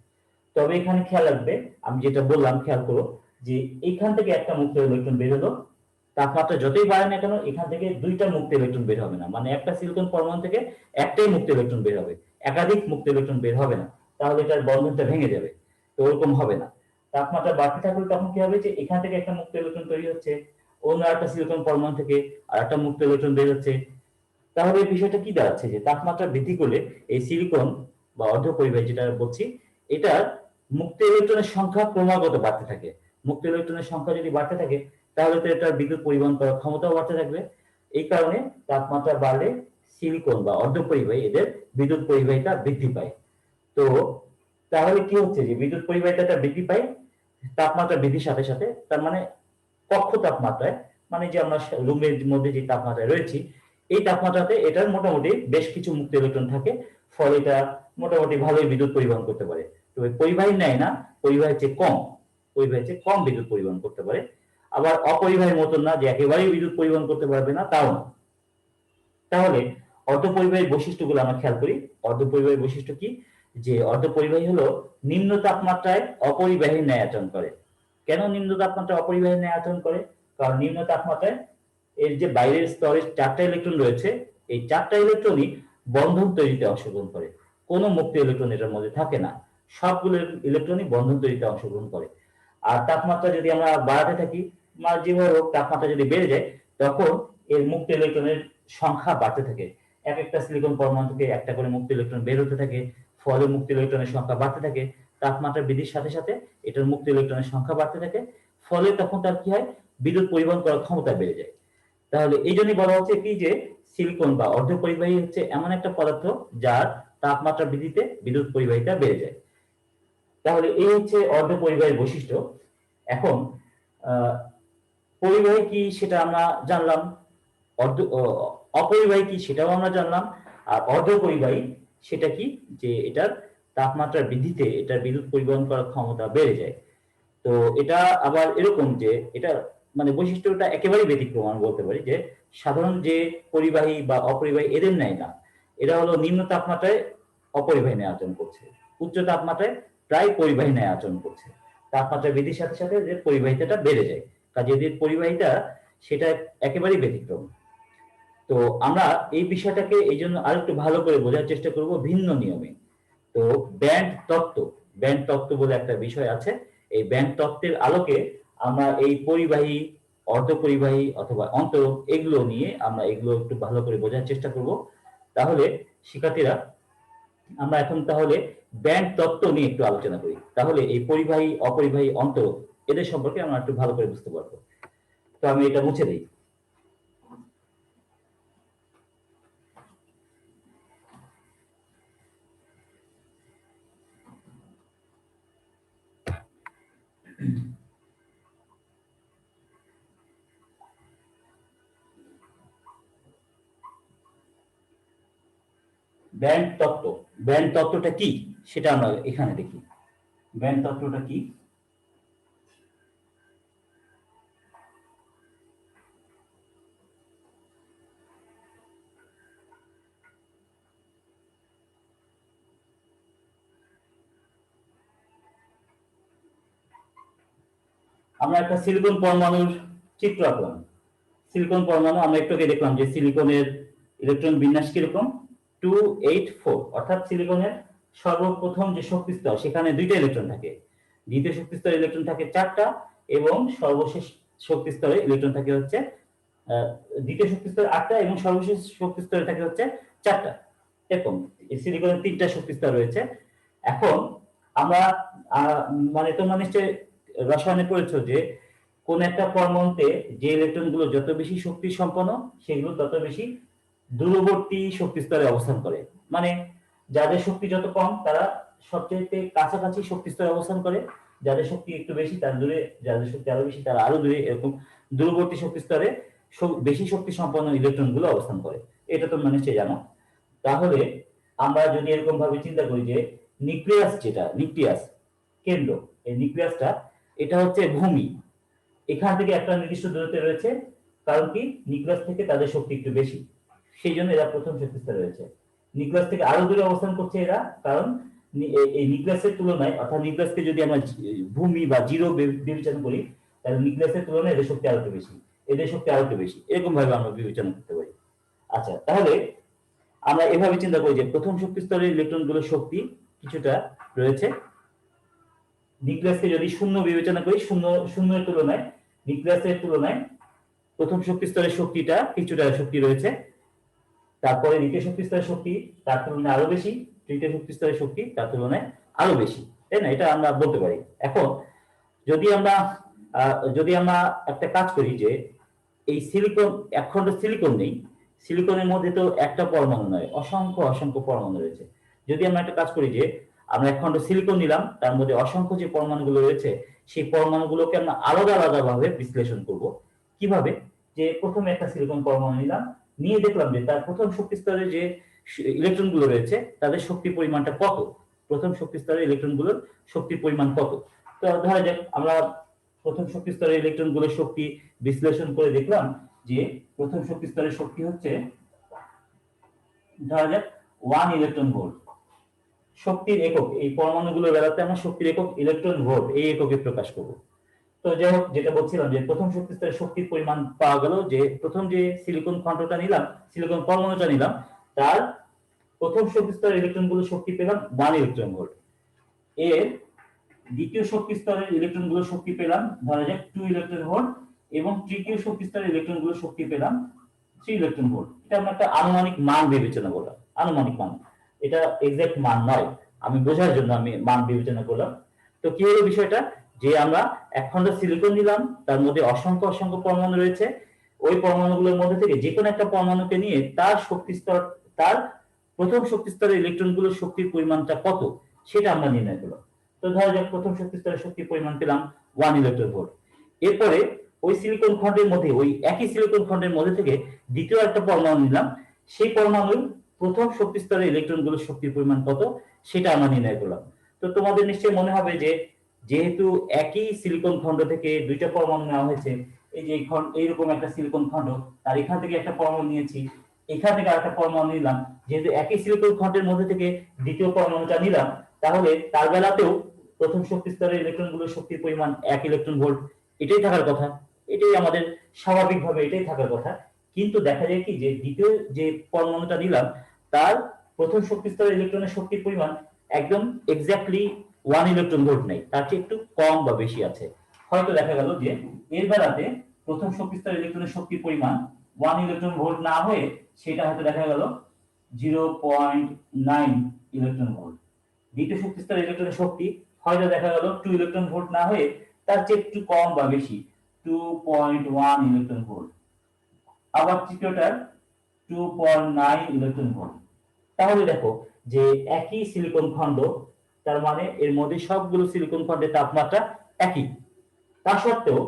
তবে এখানে খেয়াল রাখবে, আমি যেটা বললাম খেয়াল করো, যে এখান থেকে একটা মুক্ত ইলেকট্রন বের হলো, তাপমাত্রা যতই বাড়ে না কেন এখান থেকে 2টা মুক্ত ইলেকট্রন বের হবে না, মানে একটা সিলিকন পরমাণু থেকে একটাই মুক্ত ইলেকট্রন বের হবে, একাধিক মুক্ত ইলেকট্রন বের হবে না, তাহলে এটার বন্ধনটা ভেঙে যাবে। তো ওরকম হবে না। তাপমাত্রা বাড়তে থাকলে তখন কি হবে? যে এখান থেকে একটা মুক্ত ইলেকট্রন তৈরি হচ্ছে, অন্য একটা সিলিকন পরমাণু থেকে আর একটা মুক্ত ইলেকট্রন বের হচ্ছে। তাহলে এই বিষয়টা কি দাঁড়াচ্ছে? যে তাপমাত্রা বৃদ্ধি করলে এই সিলিকন বা অর্ধপরিবাহী যেটা বলছি, এটার মুক্ত ইলেকট্রনের সংখ্যা ক্রমাগত বাড়তে থাকে। মুক্ত ইলেকট্রনের সংখ্যা যদি বাড়তে থাকে, তাহলে তো এটার বিদ্যুৎ পরিবহন করার ক্ষমতাও বাড়তে থাকবে। এই কারণে তাপমাত্রা বাড়লে সিলিকন বা অর্ধপরিবাহী এদের বিদ্যুৎ পরিবাহিতা বৃদ্ধি পায়। তো তাহলে কি হচ্ছে? যে বিদ্যুৎ পরিবাহিতাটা বৃদ্ধি পায়, তাপমাত্রা বৃদ্ধির সাথে সাথে, তার মানে কক্ষ তাপমাত্রায়, মানে যে আমরা রুমের মধ্যে যে তাপমাত্রায় রয়েছি, এই তাপমাত্রাতে এটার মোটামুটি বেশ কিছু মুক্ত ইলেকট্রন থাকে, ফলে এটা মোটামুটি ভালোই বিদ্যুৎ পরিবহন করতে পারে। তবে পরিবাহী নেয় না, পরিবাহীর চেয়ে কম, পরিবাহীর চেয়ে কম বিদ্যুৎ পরিবহন করতে পারে। আবার অপরিবাহীর মতন না যে একেবারেই বিদ্যুৎ পরিবহন করতে পারবে না, তাও না। তাহলে অর্ধপরিবাহী বৈশিষ্ট্যগুলো আমরা খেয়াল করি। অর্ধপরিবাহী বৈশিষ্ট্য কি? যে অর্ধপরিবাহী হলো নিম্ন তাপমাত্রায় অপরিবাহী ন্যায় আচরণ করে। কেন নিম্ন তাপমাত্রায় অপরিবাহী ন্যায় আচরণ করে? কারণ নিম্ন তাপমাত্রায় এর যে বাইরের স্তরে 4টা ইলেকট্রন রয়েছে, এই 4টা ইলেকট্রনই বন্ধন তৈরিতে অংশগ্রহণ করে। কোনো মুক্ত ইলেকট্রন এটার মধ্যে থাকে না, সবগুলো ইলেকট্রনই বন্ধন তৈরিতে অংশগ্রহণ করে। আর তাপমাত্রা যদি আমরা বাড়াতে থাকি, যেভাবে হোক তাপমাত্রা যদি বেড়ে যায়, তখন এর মুক্ত ইলেকট্রনের সংখ্যা বাড়তে থাকে। এক একটা সিলিকন পরমাণু থেকে একটা করে মুক্ত ইলেকট্রন বের হতে থাকে, ফলে মুক্ত ইলেকট্রনের সংখ্যা বাড়তে থাকে। তাপমাত্রা বৃদ্ধির সাথে সাথে এটার মুক্ত ইলেকট্রনের সংখ্যা বাড়তে থাকে, ফলে তখন তার কি হয়, বিদ্যুৎ পরিবহন করার ক্ষমতা বেড়ে যায়। তাহলে এই জন্যই বলা হচ্ছে কি যে সিলিকন বা অর্ধপরিবাহী হচ্ছে এমন একটা পদার্থ যার তাপমাত্রা বৃদ্ধিতে বিদ্যুৎ পরিবাহিতা বেড়ে যায়। তাহলে এই হচ্ছে অর্ধপরিবাহীর বৈশিষ্ট্য। এখন পরিবাহী কি সেটা আমরা জানলাম, অপরিবাহী কি সেটাও আমরা জানলাম। আর অর্ধপরিবাহী সেটা কি? যে এটার তাপমাত্রা বৃদ্ধিতে এটার বিদ্যুৎ পরিবহন করার ক্ষমতা বেড়ে যায়। তো এটা আবার এরকম যে এটা মানে বৈশিষ্ট্যটা একেবারেই ব্যতিক্রম আমি বলতে পারি, যে সাধারণ যে পরিবাহী বা অপরিবাহী এদের নেয় না। এরা হলো নিম্ন তাপমাত্রায় অপরিবাহী ন্যায় আচরণ করছে, উচ্চ তাপমাত্রায় প্রায় পরিবাহী ন্যায় আচরণ করছে। তাপমাত্রা বৃদ্ধির সাথে সাথে যে পরিবাহিতাটা বেড়ে যায়, কাজে এদের পরিবাহিতা সেটা একেবারেই ব্যতিক্রম। তো আমরা এই বিষয়টাকে এই জন্য আরেকটু ভালো করে বোঝার চেষ্টা করব ভিন্ন নিয়মে। তো ব্যান্ড তত্ত্ব, ব্যান্ড তত্ত্ব বলে একটা বিষয় আছে। এই ব্যান্ড তত্ত্বের আলোকে আমরা এই পরিবাহী, অর্ধপরিবাহী অথবা অন্তরক এগুলো নিয়ে আমরা এগুলো একটু ভালো করে বোঝার চেষ্টা করব। তাহলে শিক্ষার্থীরা, আমরা এখন তাহলে ব্যান্ড তত্ত্ব নিয়ে একটু আলোচনা করি। তাহলে এই পরিবাহী, অপরিবাহী, অন্তরক এদের সম্পর্কে আমরা একটু ভালো করে বুঝতে পারবো। তো আমি এটা মুছে দিই। ব্যান্ড তত্ত্ব, ব্যান্ড তত্ত্বটা কি সেটা আমরা এখানে দেখি। ব্যান্ড তত্ত্বটা কি? আমরা একটা সিলিকন পরমাণুর চিত্র আঁকলাম। সিলিকন পরমাণু আমরা একটু আগে দেখলাম যে সিলিকনের ইলেকট্রন বিন্যাস কিরকম, 284। অর্থাৎ সিলিকনের সর্বপ্রথম যে শক্তি স্তর সেখানে 2টা ইলেকট্রন থাকে, দ্বিতীয় শক্তি স্তরে ইলেকট্রন থাকে 4টা, এবং সর্বশেষ শক্তি স্তরে ইলেকট্রন থাকে হচ্ছে দ্বিতীয় শক্তি স্তরে 8টা এবং সর্বশেষ শক্তি স্তরে থাকে হচ্ছে 4টা। এরকম এই সিলিকনের 3টা শক্তি স্তর রয়েছে। এখন আমরা মানে তোমরা নিশ্চয়ই রসায়নে পড়েছো যে কোন একটা পরমাণুতে যে ইলেকট্রন গুলো যত বেশি শক্তি সম্পন্ন সেগুলো তত বেশি দূরবর্তী শক্তি স্তরে অবস্থান করে। মানে যাদের শক্তি যত কম তারা সবচেয়ে কাছাকাছি শক্তি স্তরে অবস্থান করে, যাদের শক্তি একটু বেশি তারা দূরে, যাদের শক্তি আরো বেশি তারা আরো দূরে, এরকম দূরবর্তী শক্তি স্তরে বেশি শক্তি সম্পন্ন ইলেকট্রন গুলো অবস্থান করে। এটা তোমরা নিশ্চয়ই জানো। তাহলে আমরা যদি এরকম ভাবে চিন্তা করি যে নিউক্লিয়াস, যেটা নিউক্লিয়াস কেন্দ্র, এই নিউক্লিয়াসটা এটা হচ্ছে ভূমি, এখান থেকে একটা নির্দিষ্ট দূরত্বে রয়েছে। কারণ কি? নিউক্লিয়াস থেকে তাদের শক্তি একটু বেশি, সেই জন্য এরা প্রথম শক্তি স্তরে রয়েছে। নিউক্লিয়াস থেকে আরো দূরে অবস্থান করছে এরা, কারণ এই নিউক্লিয়াসের তুলনায়, অর্থাৎ নিউক্লিয়াসকে যদি আমরা ভূমি বা জিরো বিবেচনা করি, তাহলে নিউক্লিয়াসের তুলনায় এদের শক্তি আরো একটু বেশি, এদের শক্তি আরো একটু বেশি, এরকম ভাবে আমরা বিবেচনা করতে পারি। আচ্ছা, তাহলে আমরা এভাবে চিন্তা করি যে প্রথম শক্তি স্তরের ইলেকট্রন গুলোর শক্তি কিছুটা রয়েছে। নিউক্লিয়াসকে যদি শূন্য বিবেচনা করি, শূন্যের তুলনায়, নিউক্লিয়াসের তুলনায় প্রথম শক্তি স্তরের শক্তিটা কিছুটা শক্তি রয়েছে। তারপরে দ্বিতীয় শক্তি স্তরের শক্তি তার তুলনায় আরো বেশি, তৃতীয় শক্তি স্তরের শক্তি তার তুলনায় আরো বেশি, তাই না? এটা আমরা বলতে পারি। এখন যদি আমরা একটা কাজ করি যে এই সিলিকন, একখণ্ড সিলিকন নেই, সিলিকনের মধ্যে তো একটা পরমাণু নয়, অসংখ্য অসংখ্য পরমাণু রয়েছে। যদি আমরা একটা কাজ করি যে আমরা একখণ্ড সিলিকন নিলাম, তার মধ্যে অসংখ্য যে পরমাণুগুলো রয়েছে সেই পরমাণুগুলোকে আমরা আলাদা আলাদা ভাবে বিশ্লেষণ করব। কিভাবে? যে প্রথমে একটা সিলিকন পরমাণু নিলাম, নিয়ে দেখলাম যে তার প্রথম শক্তি স্তরে যে ইলেকট্রন গুলো রয়েছে তাদের শক্তি পরিমাণটা কত, প্রথম শক্তি স্তরের ইলেকট্রন গুলোর শক্তির পরিমাণ কত। তো ধরা যাক আমরা প্রথম শক্তি স্তরের ইলেকট্রন গুলোর শক্তি বিশ্লেষণ করে দেখলাম যে প্রথম শক্তি স্তরের শক্তি হচ্ছে ধরা যাক 1 ইলেকট্রন ভোল্ট। শক্তির একক, এই পরমাণুগুলোর বেলাতে আমরা শক্তির একক ইলেকট্রন ভোল্ট এই এককে প্রকাশ করব। তো যাই হোক, যেটা বলছিলাম যে প্রথম শক্তি স্তরের শক্তির পরিমাণ পাওয়া গেল যে প্রথম যে সিলিকন খণ্ডটা নিলাম, সিলিকন পরমাণুটা নিলাম, তার প্রথম শক্তি স্তরের ইলেকট্রনগুলো শক্তি পেলাম 1 ইলেকট্রন ভোল্ট। এর দ্বিতীয় শক্তি স্তরের ইলেকট্রনগুলো শক্তি পেলাম ধরা যাক 2 ইলেকট্রন ভোল্ট, এবং তৃতীয় শক্তি স্তরের ইলেকট্রনগুলো শক্তি পেলাম 3 ইলেকট্রন ভোল্ট। এটা আমরা একটা আনুমানিক মান বিবেচনা করলাম, আনুমানিক মান, এটা এক্সাক্ট মান নয়, আমি বোঝার জন্য আমি মান বিবেচনা করলাম। তো কি হলো বিষয়টা, যে আমরা এক খণ্ড সিলিকন নিলাম, তার মধ্যে অসংখ্য অসংখ্য পরমাণু রয়েছে, ওই পরমাণুগুলোর মধ্যে থেকে যে কোনো একটা পরমাণুকে নিয়ে তার শক্তি স্তর, তার প্রথম শক্তি স্তরের ইলেকট্রনগুলোর শক্তির পরিমাণটা কত সেটা আমরা নির্ণয় করলাম। তো ধরা যাক প্রথম শক্তি স্তরের শক্তির পরিমাণ পেলাম 1 ইলেকট্রন ভোল্ট। এরপরে ওই সিলিকন খণ্ডের মধ্যে, ওই একই সিলিকন খণ্ডের মধ্যে থেকে দ্বিতীয় একটা পরমাণু নিলাম, সেই পরমাণুর প্রথম শক্তি স্তরের ইলেকট্রনগুলোর শক্তির পরিমাণ কত সেটা আমরা নির্ণয় করলাম। তো তোমাদের নিশ্চয়ই মনে হবে যে যেহেতু একই সিলিকন খণ্ড থেকে দুইটা পরমাণু নেওয়া হয়েছে, এই যে এইরকম একটা সিলিকন খণ্ড, আর এখান থেকে একটা পরমাণু নিয়েছি, এখান থেকে আরেকটা পরমাণু নিলাম, যেহেতু একই সিলিকন খণ্ডের মধ্যে থেকে দ্বিতীয় পরমাণুটা নিলাম, তাহলে তার বেলাতেও প্রথম শক্তি স্তরের ইলেকট্রনগুলোর শক্তির পরিমাণ 1 ইলেকট্রন ভোল্ট, এটাই থাকার কথা, এটাই আমাদের স্বাভাবিকভাবে এটাই থাকার কথা। কিন্তু দেখা যায় কি যে দ্বিতীয় যে পরমাণুটা নিলাম তার প্রথম শক্তি স্তরের ইলেকট্রনের শক্তির পরিমাণ একদম এক্স্যাক্টলি 1 ইলেকট্রন ভোল্ট নেই, তার চেয়ে একটু কম বা বেশি আছে। হয়তো দেখা গেল যে এর বেলাতে প্রথম শক্তি স্তরের ইলেকট্রনের শক্তির পরিমাণ 1 ইলেকট্রন ভোল্ট না হয়ে সেটা হয়তো দেখা গেল 0.9 ইলেকট্রন ভোল্ট। দ্বিতীয় শক্তি স্তরের ইলেকট্রনের শক্তি হয়তো দেখা গেল 2 ইলেকট্রন ভোল্ট না হয়ে তার চেয়ে একটু কম বা বেশি 2.1 ইলেকট্রন ভোল্ট। আবার তৃতীয়টার 2.9 ইলেকট্রন ভোল্ট। তাহলে দেখো যে একই সিলিকন খণ্ড, তার মানে এর মধ্যে সবগুলো সিলিকন খণ্ডের তাপমাত্রা একই, তা সত্ত্বেও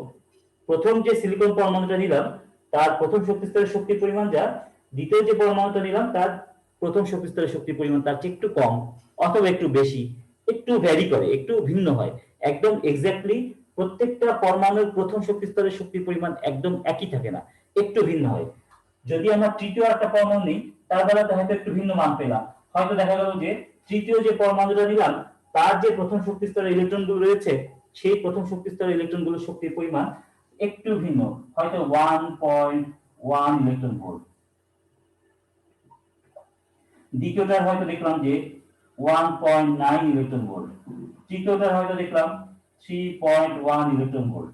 প্রথম যে সিলিকন পরমাণুটা নিলাম তার প্রথম শক্তি স্তরের শক্তির পরিমাণ যা, দ্বিতীয় যে পরমাণুটা নিলাম তার প্রথম শক্তি স্তরের শক্তির পরিমাণ তার চেয়ে একটু কম অথবা একটু বেশি, একটু ভ্যারি করে, একটু ভিন্ন হয়। একদম এক্স্যাক্টলি প্রত্যেকটা পরমাণুর প্রথম শক্তি স্তরের শক্তির পরিমাণ একদম একই থাকে না, একটু ভিন্ন হয়। যদি আমরা তৃতীয় একটা পরমাণু নিই তার বেলাতে হয়তো একটু ভিন্ন মান পেলাম, হয়তো দেখা গেল যে তৃতীয় যে পরমাণুটা নিলাম তার যে প্রথম শক্তি স্তরের ইলেকট্রনগুলো রয়েছে সেই প্রথম শক্তি স্তরের ইলেকট্রনগুলোর শক্তির পরিমাণ একটু ভিন্ন, হয়তো 1.1 ইলেকট্রন ভোল্ট। দ্বিতীয়টার হয়তো দেখলাম যে 1.9 ইলেকট্রন ভোল্ট, তৃতীয়টার হয়তো দেখলাম 3.1 ইলেকট্রন ভোল্ট,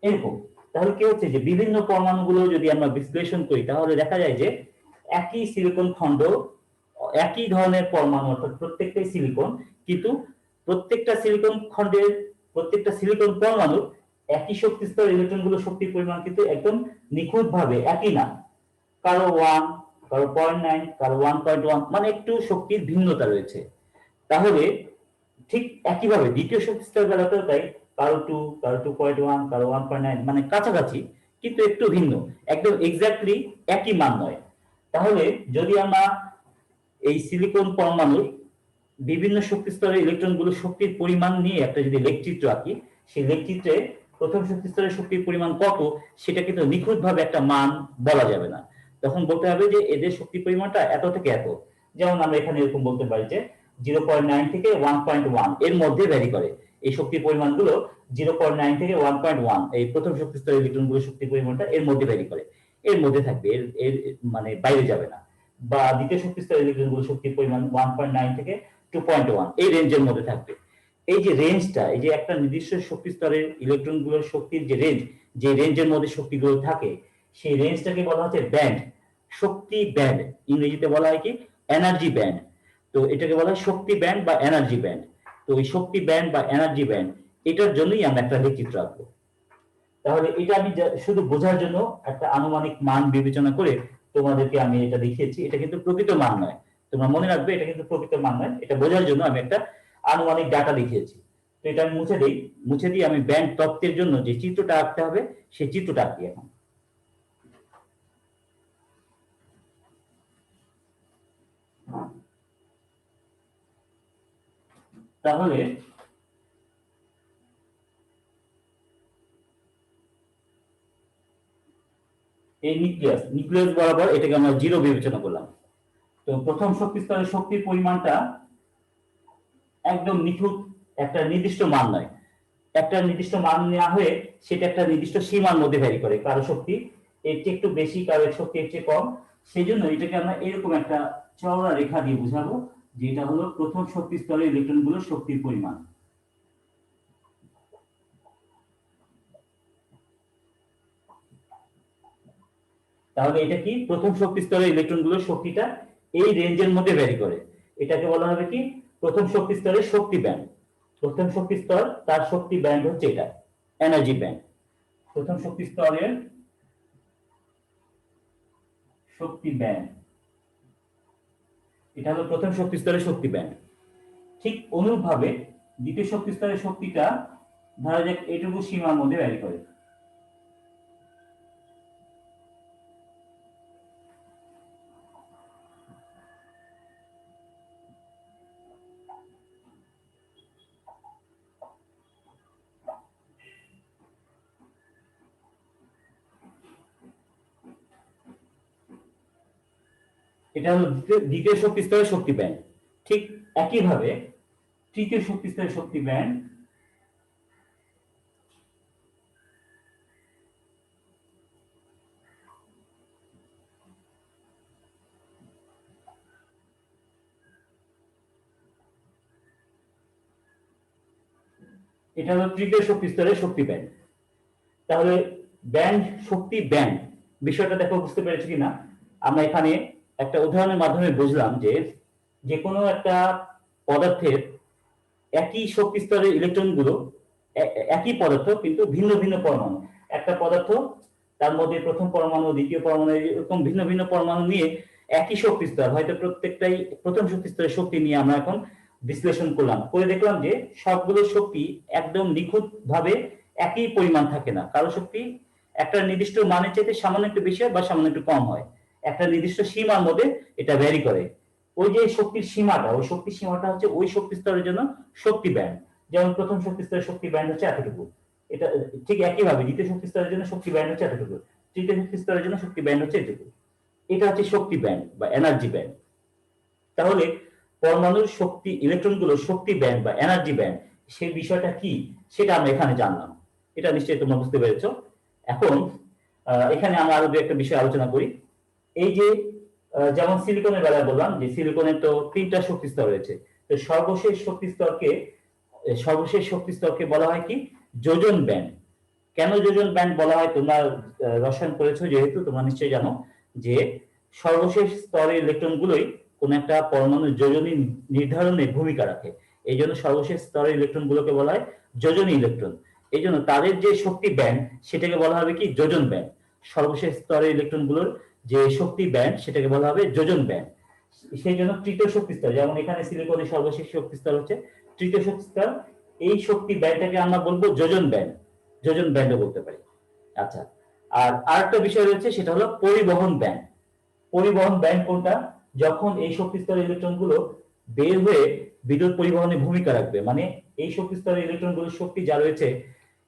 এরকম। তাহলে কি হচ্ছে যে বিভিন্ন পরমাণুগুলো যদি আমরা বিশ্লেষণ করি তাহলে দেখা যায় যে একই সিলিকন খণ্ড, একই ধরনের পরমাণু, অর্থাৎ প্রত্যেকটাই সিলিকন, কিন্তু প্রত্যেকটা সিলিকন খণ্ডের প্রত্যেকটা সিলিকন পরমাণুর একই শক্তি স্তরের ইলেকট্রনগুলোর শক্তির পরিমাণ কিন্তু একদম নিখুঁতভাবে একই না, কারো 1, কারো 0.9, কারো 1.1, মানে একটু শক্তির ভিন্নতা রয়েছে। তাহলে ঠিক একইভাবে দ্বিতীয় শক্তি স্তরের বেলাতেও তাই, কারো 2, কারো 2.1, কারো 1.9, মানে কাছাকাছি কিন্তু একটু ভিন্ন, একদম এক্স্যাক্টলি একই মান নয়। তাহলে যদি আমরা এই সিলিকন পরমাণুর বিভিন্ন শক্তি স্তরের ইলেকট্রনগুলোর শক্তির পরিমাণ নিয়ে একটা যদি লেখচিত্র আঁকি, সেই লেখচিত্রে প্রথম শক্তি স্তরের শক্তির পরিমাণ কত সেটা কিন্তু নিখুঁতভাবে একটা মান বলা যাবে না। তখন বলতে হবে যে এদের শক্তি পরিমাণটা এত থেকে এত। যেমন আমরা এখানে এরকম বলতে পারি যে 0.9 থেকে 1.1 এর মধ্যে ভ্যারি করে এই শক্তির পরিমাণগুলো। 0.9 থেকে 1.1 এই প্রথম শক্তি স্তরের ইলেকট্রনগুলোর শক্তির পরিমাণটা এর মধ্যে ভ্যারি করে, এর মধ্যে থাকবে, এর মানে বাইরে যাবে না। বা দ্বিতীয় শক্তি স্তরের ইলেকট্রনগুলোর শক্তির পরিমাণ 1.9 থেকে 2.1 এই রেঞ্জের মধ্যে থাকবে। এই যে রেঞ্জটা, এই যে একটা নির্দিষ্ট শক্তি স্তরের ইলেকট্রনগুলোর শক্তির যে রেঞ্জ, যে রেঞ্জের মধ্যে শক্তিগুলো থাকে সেই রেঞ্জটাকে বলা হচ্ছে ব্যান্ড, শক্তি ব্যান্ড। ইংরেজিতে বলা হয় কি এনার্জি ব্যান্ড। তো এটাকে বলা হয় শক্তি ব্যান্ড বা এনার্জি ব্যান্ড। তো এই শক্তি ব্যান্ড বা এনার্জি ব্যান্ড এটার জন্যই আমরা একটা লেখচিত্র আঁকবো। তাহলে এটা আমি শুধু বোঝার জন্য একটা আনুমানিক মান বিবেচনা করে তোমাদেরকে আমি এটা দেখিয়েছি, এটা কিন্তু প্রকৃত মান নয়, তোমরা মনে রাখবে এটা কিন্তু প্রকৃত মান নয়, এটা বোঝার জন্য আমি একটা আনুমানিক ডাটা দেখিয়েছি। তো এটা আমি মুছে দিই, মুছে দিয়ে আমি ব্যান্ড তত্ত্বের জন্য যে চিত্রটা আঁকতে হবে সেই চিত্রটা আঁকি এখন। তাহলে এই নিউক্লিয়াস বরাবর এটাকে আমরা জিরো বিবেচনা করলাম। তো প্রথম শক্তি স্তরের শক্তির পরিমাণটা একদম নিখুঁত একটা নির্দিষ্ট মান নয়, একটা নির্দিষ্ট মান নেওয়া হয়ে সেটা একটা নির্দিষ্ট সীমার মধ্যে ভ্যারি করে, কারো শক্তি এর চেয়ে একটু বেশি, কারো শক্তি এর চেয়ে কম। সেই জন্য এটাকে আমরা এরকম একটা চওড়া রেখা দিয়ে বুঝাবো, যেটা হলো প্রথম শক্তি স্তরের ইলেকট্রনগুলোর শক্তির পরিমাণ। তাহলে এটা কি, প্রথম শক্তি স্তরের ইলেকট্রনগুলোর শক্তিটা এই রেঞ্জের মধ্যে ভ্যারি করে, এটাকে বলা হবে কি প্রথম শক্তি স্তরের শক্তি ব্যান্ড। প্রথম শক্তি স্তর তার শক্তি ব্যান্ড হচ্ছে এটা, এনার্জি ব্যান্ড। প্রথম শক্তি স্তরের শক্তি ব্যান্ড, এটা হলো প্রথম শক্তি স্তরের শক্তি ব্যান্ড। ঠিক অনুরূপভাবে দ্বিতীয় শক্তি স্তরের শক্তিটা ধরা যাক এটুকু সীমার মধ্যে ভ্যারি করে। এটা হলো দ্বিতীয় শক্তি স্তরের শক্তি ব্যান্ড। ঠিক একইভাবে তৃতীয় শক্তি স্তরের শক্তি ব্যান্ড, এটা হলো তৃতীয় শক্তি স্তরের শক্তি ব্যান্ড। তাহলে ব্যান্ড, শক্তি ব্যান্ড বিষয়টা দেখো বুঝতে পেরেছি কিনা। আমরা এখানে একটা উদাহরণের মাধ্যমে বুঝলাম যে যে কোনো একটা পদার্থের একই শক্তি স্তরের ইলেকট্রনগুলো একই পদার্থ কিন্তু ভিন্ন ভিন্ন পরমাণু। একটা পদার্থ তার মধ্যে প্রথম পরমাণু, দ্বিতীয় পরমাণু, এরকম ভিন্ন ভিন্ন পরমাণু নিয়ে একই শক্তি স্তর, হয়তো প্রত্যেকটাই প্রথম শক্তি স্তরের শক্তি নিয়ে আমরা এখন বিশ্লেষণ করলাম, করে দেখলাম যে সবগুলো শক্তি একদম নিখুঁত ভাবে একই পরিমাণ থাকে না, কারো শক্তি একটা নির্দিষ্ট মানের চাইতে সামান্য একটু বেশি হয় বা সামান্য একটু কম হয়, একটা নির্দিষ্ট সীমার মধ্যে এটা ভ্যারি করে। ওই যে শক্তির সীমাটা, ওই শক্তির সীমাটা হচ্ছে ওই শক্তি স্তরের জন্য শক্তি ব্যান্ড। যেমন প্রথম শক্তি স্তরের শক্তি ব্যান্ড হচ্ছে এতটুকু, এটা ঠিক একইভাবে দ্বিতীয় শক্তি স্তরের জন্য শক্তি ব্যান্ড হচ্ছে এতটুকু, তৃতীয় শক্তি স্তরের জন্য শক্তি ব্যান্ড হচ্ছে এতটুকু। এটা হচ্ছে শক্তি ব্যান্ড বা এনার্জি ব্যান্ড। তাহলে পরমাণুর শক্তি, ইলেকট্রনগুলো শক্তি ব্যান্ড বা এনার্জি ব্যান্ড, সেই বিষয়টা কি সেটা আমরা এখানে জানলাম। এটা নিশ্চয়ই তোমরা বুঝতে পেরেছো। এখন এখানে আমরা আরো দু একটা বিষয় আলোচনা করি। এই যে যেমন সিলিকনের বেলায় বললাম যে সিলিকনের তো তিনটা শক্তি স্তর রয়েছে, তো সর্বশেষ শক্তি স্তরকে বলা হয় কি যোজন ব্যান্ড। কেন যোজন ব্যান্ড বলা হয়, তোমরা রসায়ন করেছো যেহেতু তোমরা নিশ্চয়ই জানো যে সর্বশেষ স্তরের ইলেকট্রন গুলোই কোন একটা পরমাণুর যোজনী নির্ধারণে ভূমিকা রাখে, এই জন্য সর্বশেষ স্তরের ইলেকট্রন গুলোকে বলা হয় যোজনী ইলেকট্রন। এই জন্য তাদের যে শক্তি ব্যান্ড সেটাকে বলা হবে কি যোজন ব্যান্ড। সর্বশেষ স্তরের ইলেকট্রন গুলোর যে শক্তি ব্যান্ড সেটাকে বলা হবে যোজন ব্যান্ড। সেই জন্য তৃতীয় শক্তি স্তর, যেমন এখানে সিলিকনের সর্বশেষ শক্তি স্তর হচ্ছে তৃতীয় শক্তি স্তর, এই শক্তি ব্যান্ডটাকে আমরা বলবো যোজন ব্যান্ড, যোজন ব্যান্ডও বলতে পারি। আচ্ছা, আর আরেকটা বিষয় রয়েছে সেটা হলো পরিবহন ব্যান্ড। পরিবহন ব্যান্ড কোনটা, যখন এই শক্তি স্তরের ইলেকট্রন গুলো বের হয়ে বিদ্যুৎ পরিবহনে ভূমিকা রাখবে, মানে এই শক্তি স্তরের ইলেকট্রন গুলোর শক্তি যা রয়েছে,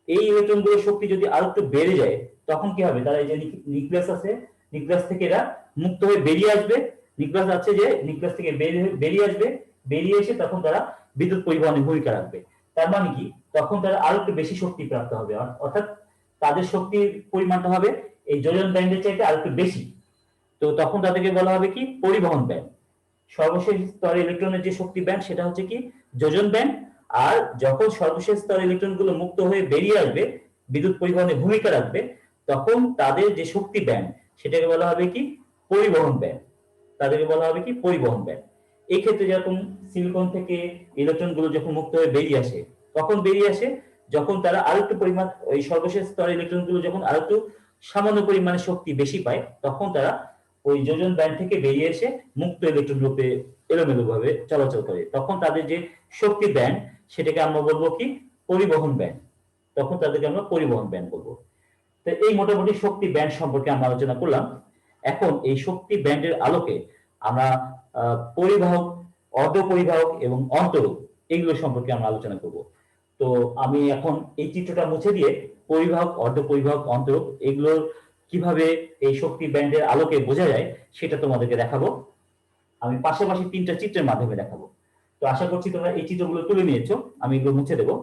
এই ইলেকট্রন গুলোর শক্তি যদি আরো একটু বেড়ে যায় তখন কি হবে, তারা এই যে নিউক্লিয়াস আছে, নিউক্লিয়াস থেকে এরা মুক্ত হয়ে বেরিয়ে আসবে, নিউক্লিয়াস আছে যে নিউক্লিয়াস থেকে বেরিয়ে আসবে, বেরিয়ে এসে তখন তারা বিদ্যুৎ পরিবহনে ভূমিকা রাখবে। তার মানে কি, তখন তারা আরো একটু বেশি শক্তি প্রাপ্ত হবে, অর্থাৎ তাদের শক্তির পরিমাণটা হবে এই যোজন ব্যান্ডের চাইতে আরো একটু বেশি। তো তখন তাদেরকে বলা হবে কি পরিবহন ব্যান্ড। সর্বশেষ স্তরে ইলেকট্রনের যে শক্তি ব্যান্ড সেটা হচ্ছে কি যোজন ব্যান্ড। আর যখন সর্বশেষ স্তরে ইলেকট্রন গুলো মুক্ত হয়ে বেরিয়ে আসবে, বিদ্যুৎ পরিবহনে ভূমিকা রাখবে, তখন তাদের যে শক্তি ব্যান্ড সেটাকে বলা হবে কি পরিবহন ব্যান্ড। তাদেরকে বলা হবে কি পরিবহন ব্যান্ড। এই ক্ষেত্রে যখন সিলিকন থেকে ইলেকট্রন গুলো যখন মুক্ত হয়ে বেরিয়ে আসে, কখন বেরিয়ে আসে, যখন তারা আরেকটু পরিমাণ ওই সর্বশেষ স্তরের ইলেকট্রন গুলো যখন আরেকটু সামান্য পরিমাণে শক্তি বেশি পায়, তখন তারা ওই যোজন ব্যান্ড থেকে বেরিয়ে এসে মুক্ত ইলেকট্রন রূপে এলোমেলো ভাবে চলাচল করে, তখন তাদের যে শক্তি ব্যান্ড সেটাকে আমরা বলবো কি পরিবহন ব্যান্ড, তখন তাদেরকে আমরা পরিবহন ব্যান্ড বলবো। তো এই মোটামুটি শক্তি ব্যান্ড সম্পর্কে আমরা আলোচনা করলাম। এখন এই শক্তি ব্যান্ডের আলোকে আমরা পরিবাহক, অর্ধ পরিবাহক এবং অন্তরক এইগুলো সম্পর্কে আমরা আলোচনা করব। তো আমি এখন এই চিত্রটা মুছে দিয়ে পরিবাহক, অর্ধ পরিবাহক, অন্তরক এগুলো কিভাবে এই শক্তি ব্যান্ডের আলোকে বোঝা যায় সেটা তোমাদেরকে দেখাবো। আমি পাশাপাশি 3টা চিত্রের মাধ্যমে দেখাবো। তো আশা করছি তোমরা এই চিত্রগুলো তুলে নিয়েছো। আমি এগুলো মুছে দেবো।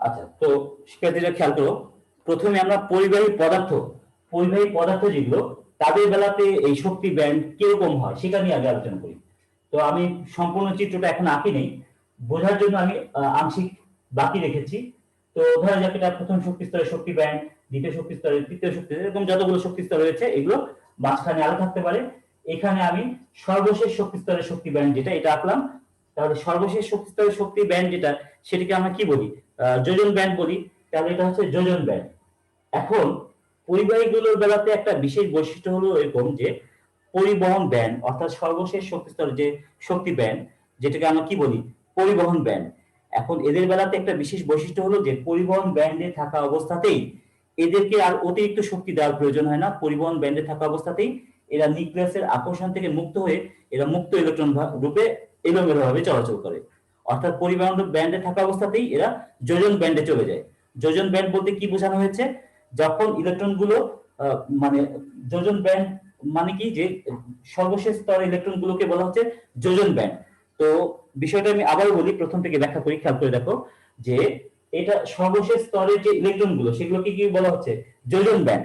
আচ্ছা, তো শিক্ষার্থীরা খেয়াল করো, প্রথমে আমরা পরিবাহী পদার্থ যেগুলো তাদের বেলাতে এই শক্তি ব্যান্ড কিরকম হয় সেটা নিয়ে আগে আলোচনা করি। তো আমি সম্পূর্ণ চিত্রটা এখন আঁকি নেই, বোঝার জন্য আমি আংশিক বাকি রেখেছি। তো ধরা যাক এটা প্রথম শক্তি স্তরের শক্তি ব্যান্ড, দ্বিতীয় শক্তি স্তরের, তৃতীয় শক্তি, এরকম যতগুলো শক্তি স্তর রয়েছে এগুলো মাঝখানে আলো থাকতে পারে। এখানে আমি সর্বশেষ শক্তি স্তরের শক্তি ব্যান্ড যেটা এটা আঁকলাম। তাহলে সর্বশেষ শক্তি স্তরের শক্তি ব্যান্ড যেটা, সেটাকে আমরা কি বলি? যোজন ব্যান্ড বলি। তাহলে এটা হচ্ছে যোজন ব্যান্ড। এখন পরিবাহীগুলোর বেলাতে একটা বিশেষ বৈশিষ্ট্য হলো এরকম যে পরিবহন ব্যান্ড অর্থাৎ সর্বশেষ শক্তি স্তরের যে শক্তি ব্যান্ড, যেটাকে আমরা কি বলি? পরিবহন ব্যান্ড। এখন এদের বেলাতে একটা বিশেষ বৈশিষ্ট্য হলো যে পরিবহন ব্যান্ডে থাকা অবস্থাতেই এদেরকে আর অতিরিক্ত শক্তি দেওয়ার প্রয়োজন হয় না। পরিবহন ব্যান্ডে থাকা অবস্থাতেই এরা নিউক্লিয়াসের আকর্ষণ থেকে মুক্ত হয়ে এরা মুক্ত ইলেকট্রন রূপে এলোমেলোভাবে চলাচল করে। অর্থাৎ পরিবহন ব্যান্ডে থাকা অবস্থাতেই এরা যোজন ব্যান্ডে চলে যায়। যোজন ব্যান্ড বলতে কি বোঝানো হয়েছে? যখন ইলেকট্রন গুলো মানে যোজন ব্যান্ড মানে কি, যে সর্বশেষ স্তরে ইলেকট্রন গুলোকে বলা হচ্ছে যোজন ব্যান্ড। তো বিষয়টা আমি আবারও বলি, প্রথম থেকে ব্যাখ্যা করি, খেয়াল করে দেখো যে এটা সর্বশেষ স্তরের যে ইলেকট্রন গুলো সেগুলোকে কি বলা হচ্ছে? যোজন ব্যান্ড।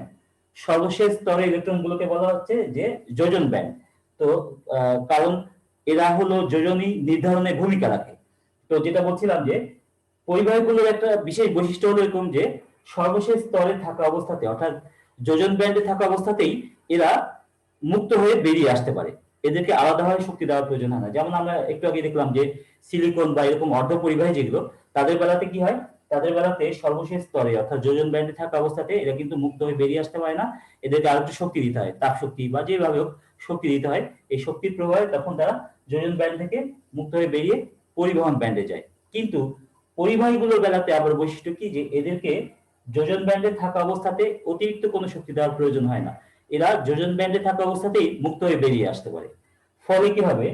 সর্বশেষ স্তরে ইলেকট্রন গুলোকে বলা হচ্ছে যে যোজন ব্যান্ড। তো কারণ এরা হলো যোজনী নির্ধারণে ভূমিকা রাখে। তো যেটা বলছিলাম যে পরিবাহীগুলোর একটা বিশেষ বৈশিষ্ট্য হলো এরকম যে সর্বশেষ স্তরে থাকা অবস্থাতে অর্থাৎ যোজন ব্যান্ডে থাকা অবস্থাতেই এরা মুক্ত হয়ে বেরিয়ে আসতে পারে। এদেরকে আলাদাভাবে শক্তি দেওয়ার প্রয়োজন হয় না। যেমন আমরা একটু আগে দেখলাম যে সিলিকন বা এরকম অর্ধ পরিবাহী যেগুলো, তাদের বেলাতে কি হয়? তাদের বেলাতে সর্বশেষ স্তরে অর্থাৎ যোজন ব্যান্ডে থাকা অবস্থাতে এরা কিন্তু মুক্ত হয়ে বেরিয়ে আসতে পারে না। এদেরকে আরো একটু শক্তি দিতে হয়, তাপ শক্তি বা যেভাবে হোক শক্তি দিতে হয়। এই শক্তির প্রভাবে তখন তারা যোজন ব্যান্ড থেকে মুক্ত হয়ে বেরিয়ে পরিবহন ব্যান্ডে যায়। কিন্তু পরিবাহীগুলোর বেলাতে আবার বৈশিষ্ট্য কি, যে এদেরকে যোজন ব্যান্ডে থাকা অবস্থাতে অতিরিক্ত কোনো শক্তি দেওয়ার প্রয়োজন হয় না। এরা যোজন ব্যান্ডে থাকা অবস্থাতেই মুক্ত হয়ে বেরিয়ে আসতে পারে। ফলে কি হবে?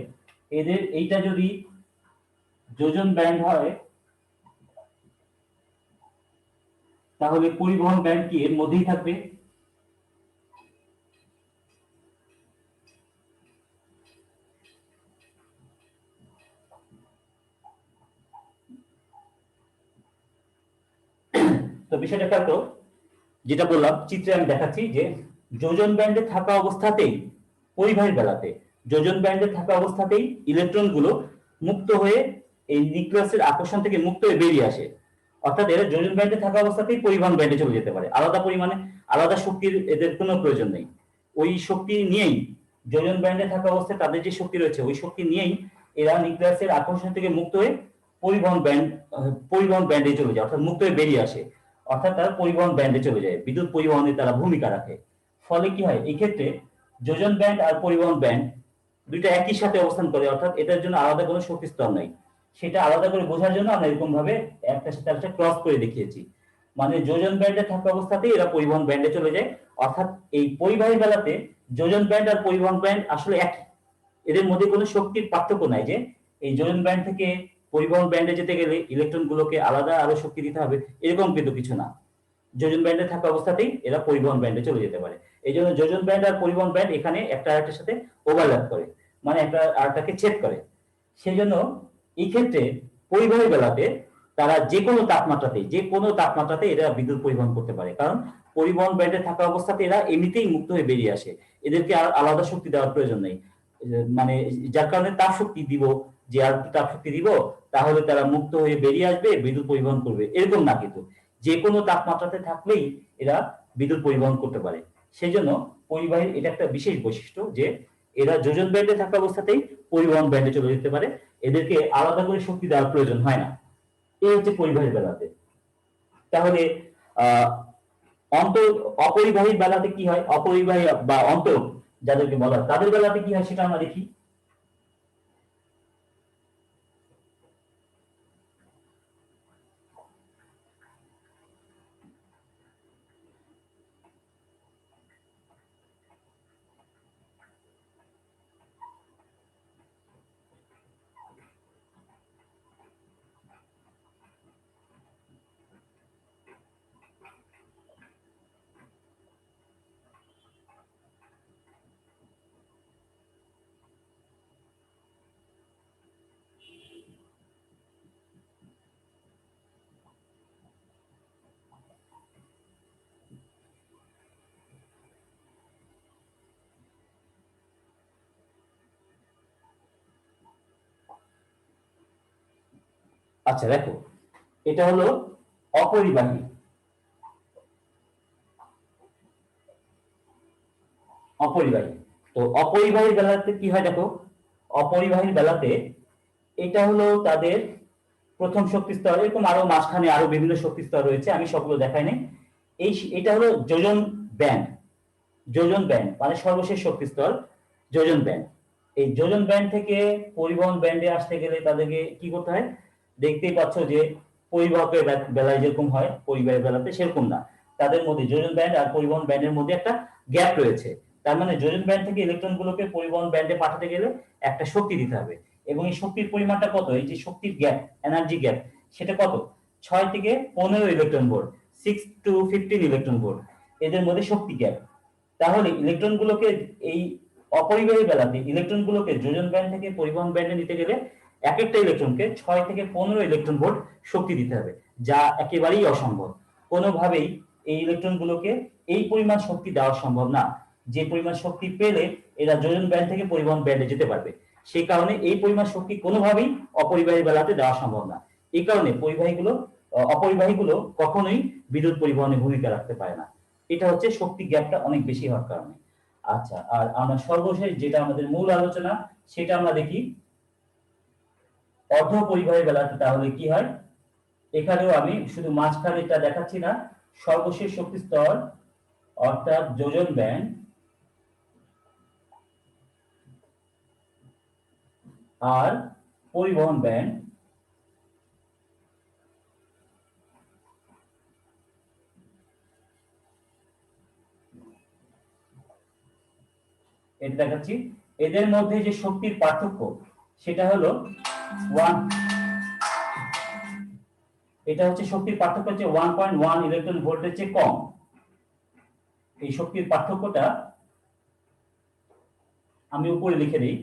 এদের এইটা যদি যোজন ব্যান্ড হয় তাহলে পরিবহন ব্যান্ড কি এর মধ্যেই থাকবে? তো বিষয়টা খেয়াল করো, যেটা বললাম চিত্রে আমি দেখাচ্ছি যে যোজন ব্যান্ডে থাকা অবস্থাতেই পরিবাহীর বেলাতে যোজন ব্যান্ডে থাকা অবস্থাতেই ইলেকট্রন গুলো মুক্ত হয়ে এই নিউক্লিয়াসের আকর্ষণ থেকে মুক্ত হয়ে বেরিয়ে আসে। অর্থাৎ এরা যোজন ব্যান্ডে থাকা অবস্থাতেই পরিবহন ব্যান্ডে চলে যেতে পারে। আলাদা পরিমাণে আলাদা শক্তির এদের কোনো প্রয়োজন নেই। ওই শক্তি নিয়েই যোজন ব্যান্ডে থাকা অবস্থায় তাদের যে শক্তি রয়েছে ওই শক্তি নিয়েই এরা নিউক্লিয়াসের আকর্ষণ থেকে মুক্ত হয়ে পরিবহন ব্যান্ডে চলে যায়, অর্থাৎ মুক্ত হয়ে বেরিয়ে আসে। অর্থাৎ তারা পরিবহন ব্যান্ডে চলে যায়, বিদ্যুৎ পরিবহনে তারা ভূমিকা রাখে। ফলে কি হয়? এই ক্ষেত্রে যোজন ব্যান্ড আর পরিবহন ব্যান্ড দুইটা একই সাথে অবস্থান করে, অর্থাৎ এটার জন্য আলাদা কোনো শক্তি স্তর নাই। সেটা আলাদা করে বোঝার জন্য আমরা এরকম ভাবে একটার সাথে একটা ক্রস করে দেখিয়েছি। মানে যোজন ব্যান্ডে থাকা অবস্থাতেই এরা পরিবহন ব্যান্ডে চলে যায়, অর্থাৎ এই পরিবাহী বেলাতে যোজন ব্যান্ড আর পরিবহন ব্যান্ড আসলে একই, এদের মধ্যে কোনো শক্তির পার্থক্য নাই যে এই যোজন ব্যান্ড থেকে পরিবহন ব্যান্ডে যেতে গেলে ইলেকট্রন গুলোকে আলাদা আরো শক্তি দিতে হবে, এরকম কিন্তু কিছু না। যোজন ব্যান্ডে থাকা অবস্থাতেই এরা পরিবহন ব্যান্ডে চলে যেতে পারে। এই জন্য যোজন ব্যান্ড আর পরিবহন ব্যান্ড এখানে একটা আরেকটার সাথে ওভারল্যাপ করে, মানে একটা আরেকটাকে ছেদ করে। সেই জন্য এই ক্ষেত্রে পরিবাহী বেলাতে তারা যে কোনো তাপমাত্রাতে এরা বিদ্যুৎ পরিবহন করতে পারে, কারণ পরিবহন ব্যান্ডে থাকা অবস্থাতে এরা এমনিতেই মুক্ত হয়ে বেরিয়ে আসে, এদেরকে আর আলাদা শক্তি দেওয়ার প্রয়োজন নেই। মানে যার কারণে তাপ শক্তি দিব, যে আর তাপ শক্তি দিব তাহলে তারা মুক্ত হয়ে বেরিয়ে আসবে, বিদ্যুৎ পরিবহন করবে, এরকম না। কিন্তু যে কোনো তাপমাত্রাতে থাকলেই এরা বিদ্যুৎ পরিবহন করতে পারে। সেই জন্য পরিবাহীর এটা একটা বিশেষ বৈশিষ্ট্য যে এরা যোজন ব্যান্ডে থাকা অবস্থাতেই পরিবহন ব্যান্ডে চলে যেতে পারে, এদেরকে আলাদা করে শক্তি দেওয়ার প্রয়োজন হয় না। এই হচ্ছে পরিবাহীর বেলাতে। তাহলে আহ অন্তর অপরিবাহীর বেলাতে কি হয়, অপরিবাহী বা অন্তর যাদেরকে বলা হয় তাদের বেলাতে কি হয় সেটা আমরা দেখি। আচ্ছা দেখো, এটা হলো অপরিবাহী। অপরিবাহী, তো অপরিবাহীর বেলাতে কি হয় দেখো, অপরিবাহীর বেলাতে এটা হলো তাদের প্রথম শক্তি স্তর, এরকম আরো মাঝখানে আরো বিভিন্ন শক্তি স্তর রয়েছে, আমি সবগুলো দেখাই নাই। এটা হলো যোজন ব্যান্ড। যোজন ব্যান্ড মানে সর্বশেষ শক্তি স্তর যোজন ব্যান্ড। এই যোজন ব্যান্ড থেকে পরিবহন ব্যান্ডে আসতে গেলে তাদেরকে কি করতে হয়, দেখতেই পাচ্ছ যে পরিবাহকের বেলায় যেরকম হয় পরিবাহের বেলাতে সেরকম না, তাদের মধ্যে যোজন ব্যান্ড আর পরিবহন ব্যান্ডের মধ্যে একটা গ্যাপ রয়েছে। তার মানে যোজন ব্যান্ড থেকে ইলেকট্রন গুলোকে পরিবহন ব্যান্ডে পাঠাতে গেলে একটা শক্তি দিতে হবে, এবং এই শক্তির পরিমাণটা কত, এই যে শক্তির গ্যাপ, এনার্জি গ্যাপ, সেটা কত, 6 থেকে 15 electron volt, 6 to 15 electron volt, এদের মধ্যে শক্তি গ্যাপ। তাহলে ইলেকট্রন গুলোকে এই অপরিবাহী বেলাতে ইলেকট্রন গুলোকে যোজন ব্যান্ড থেকে পরিবহন ব্যান্ডে নিতে গেলে এক একটা ইলেকট্রনকে 6 থেকে 15 ইলেকট্রন ভোল্ট শক্তি দিতে হবে, যা একেবারেই অসম্ভব। কোনোভাবেই এই ইলেকট্রন গুলোকে এই পরিমাণ শক্তি দেওয়া সম্ভব না, যে পরিমাণ শক্তি পেলে এরা যোজন ব্যান্ড থেকে পরিবহন ব্যান্ডে যেতে পারবে। সেই কারণে এই পরিমাণ শক্তি কোনোভাবেই অপরিবাহী বেলাতে দেওয়া সম্ভব না। এই কারণে অপরিবাহীগুলো কখনোই বিদ্যুৎ পরিবহনে ভূমিকা রাখতে পারে না। এটা হচ্ছে শক্তি গ্যাপটা অনেক বেশি হওয়ার কারণে। আচ্ছা, আর আমরা সর্বশেষ যেটা আমাদের মূল আলোচনা সেটা আমরা দেখি অর্ধ পরিবাহী বেলাতে। তাহলে কি হয়, এখানেও আমি শুধু মাঝখানেটা দেখাচ্ছি না, সর্বশেষ শক্তি স্তর অর্থাৎ যোজন ব্যান্ড আর পরিবহন ব্যান্ড, এটা দেখাচ্ছি। এদের মধ্যে যে শক্তির পার্থক্য সেটা হলো ওয়ান, এটা হচ্ছে শক্তির পার্থক্য হচ্ছে 1.1 ইলেকট্রন ভোল্টের চেয়ে কম। এই শক্তির পার্থক্যটা আমি উপরে লিখে দিই।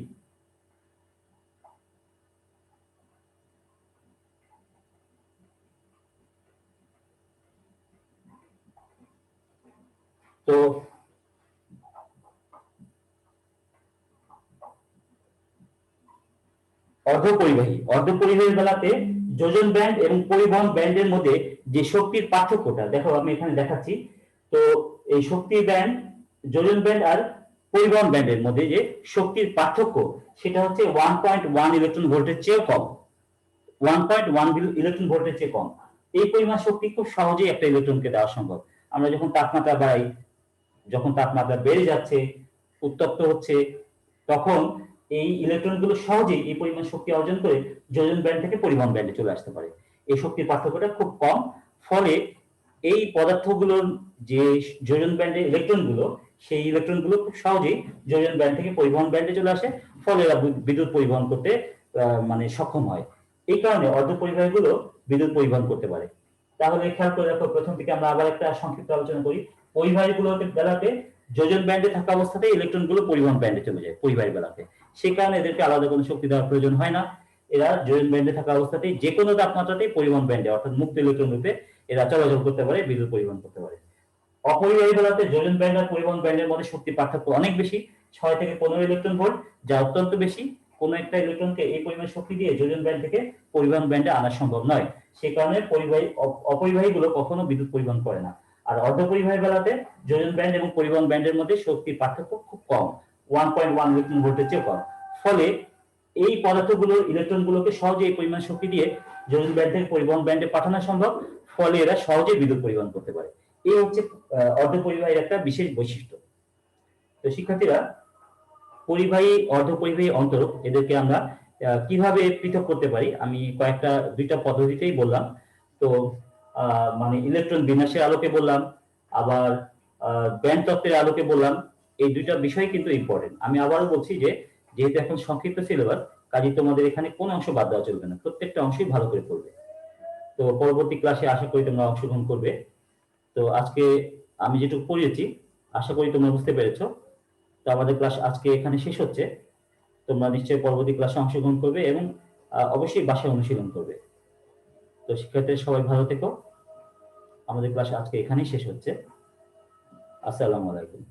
তো অর্ধপরিবাহীর বেলাতে যোজন ব্যান্ড এবং পরিবহন ব্যান্ডের মধ্যে যে শক্তির পার্থক্যটা দেখো আমি এখানে দেখাচ্ছি। তো এই শক্তির ব্যান্ড, যোজন ব্যান্ড আর পরিবহন ব্যান্ডের মধ্যে যে শক্তির পার্থক্য সেটা হচ্ছে 1.1 ইলেকট্রন ভোল্টের চেয়ে কম। 1.1 ইলেকট্রন ভোল্টের চেয়ে কম। এই পরিমাণ শক্তি খুব সহজেই একটা ইলেকট্রনকে দেওয়া সম্ভব। আমরা যখন তাপমাত্রা বাড়াই, যখন তাপমাত্রা বেড়ে যাচ্ছে উত্তপ্ত হচ্ছে, তখন এই ইলেকট্রনগুলো সহজেই এই পরিমাণ শক্তি অর্জন করে যোজন ব্যান্ড থেকে পরিবহন ব্যান্ডে চলে আসতে পারে। এই শক্তির পার্থক্যটা খুব কম। ফলে এই পদার্থগুলোর যে যোজন ব্যান্ডের ইলেকট্রনগুলো, সেই ইলেকট্রনগুলো খুব সহজেই যোজন ব্যান্ড থেকে পরিবহন ব্যান্ডে চলে আসে, ফলে এরা বিদ্যুৎ পরিবহন করতে মানে সক্ষম হয়। এই কারণে অর্ধপরিবাহীগুলো বিদ্যুৎ পরিবহন করতে পারে। তাহলে খেয়াল করে রাখো, প্রথম থেকে আমরা আবার একটা সংক্ষিপ্ত আলোচনা করি। পরিবাহীগুলোতে বেলাতে যোজন ব্যান্ডে থাকা অবস্থাতেই ইলেকট্রনগুলো পরিবহন ব্যান্ডে চলে যায় পরিবাহী বেলাতে। সেই কারণে এদেরকে আলাদা কোনো শক্তি দেওয়ার প্রয়োজন হয় না। এরা যোজন ব্যান্ডে থাকা অবস্থাতেই যে কোনো তাপমাত্রাতেই পরিবহন ব্যান্ডে অর্থাৎ মুক্ত ইলেকট্রন রূপে এরা চলাচল করতে পারে, বিদ্যুৎ পরিবহন করতে পারে। অপরিবাহী বেলাতে যোজন ব্যান্ড আর পরিবহন ব্যান্ডের মধ্যে শক্তি পার্থক্য অনেক বেশি, 6 থেকে 15 ইলেকট্রন ভোল্ট, যা অত্যন্ত বেশি। কোন একটা ইলেকট্রনকে এই পরিমাণ শক্তি দিয়ে যোজন ব্যান্ড থেকে পরিবহন ব্যান্ডে আনা সম্ভব নয়। সেই কারণে অপরিবাহীগুলো কখনো বিদ্যুৎ পরিবহন করে না। আর অর্ধপরিবাহী বেলাতে যোজন ব্যান্ড এবং পরিবহন ব্যান্ডের মধ্যে শক্তির পার্থক্য খুব কম, 1.1 ইলেকট্রন ভোল্টের চেয়ে কম। ফলে এই পদার্থগুলোর ইলেকট্রনগুলোকে সহজে এই পরিমাণ শক্তি দিয়ে যোজন ব্যান্ড থেকে পরিবহন ব্যান্ডে পাঠানো সম্ভব। ফলে এরা সহজে বিদ্যুৎ পরিবহন করতে পারে। এই হচ্ছে অর্ধপরিবাহীর একটা বিশেষ বৈশিষ্ট্য। তো শিক্ষার্থীরা, পরিবাহী, অর্ধপরিবাহী, অন্তরক, এদেরকে আমরা কিভাবে পৃথক করতে পারি আমি দুইটা পদ্ধতিতেই বললাম। তো মানে ইলেকট্রন বিন্যাসের আলোকে বললাম, আবার ব্যান্ড তত্ত্বের আলোকে বললাম। এই দুইটা বিষয় কিন্তু ইম্পর্টেন্ট। আমি আবারও বলছি যে যেহেতু এখন সংক্ষিপ্ত সিলেবাস, কাজে তোমাদের এখানে কোন অংশ বাদ দেওয়া চলবে না, প্রত্যেকটা অংশই ভালো করে পড়বে। তো পরবর্তী ক্লাসে আশা করি তোমরা অংশগ্রহণ করবে। তো আজকে আমি যেটুকু পড়িয়েছি আশা করি তোমরা বুঝতে পেরেছো। তো আমাদের ক্লাস আজকে এখানে শেষ হচ্ছে। তোমরা নিশ্চয়ই পরবর্তী ক্লাসে অংশগ্রহণ করবে এবং অবশ্যই বাসায় অনুশীলন করবে। তো শিক্ষার্থীরা সবাই ভালো থেকো। আমাদের ক্লাস আজকে এখানেই শেষ হচ্ছে। আসসালামু আলাইকুম।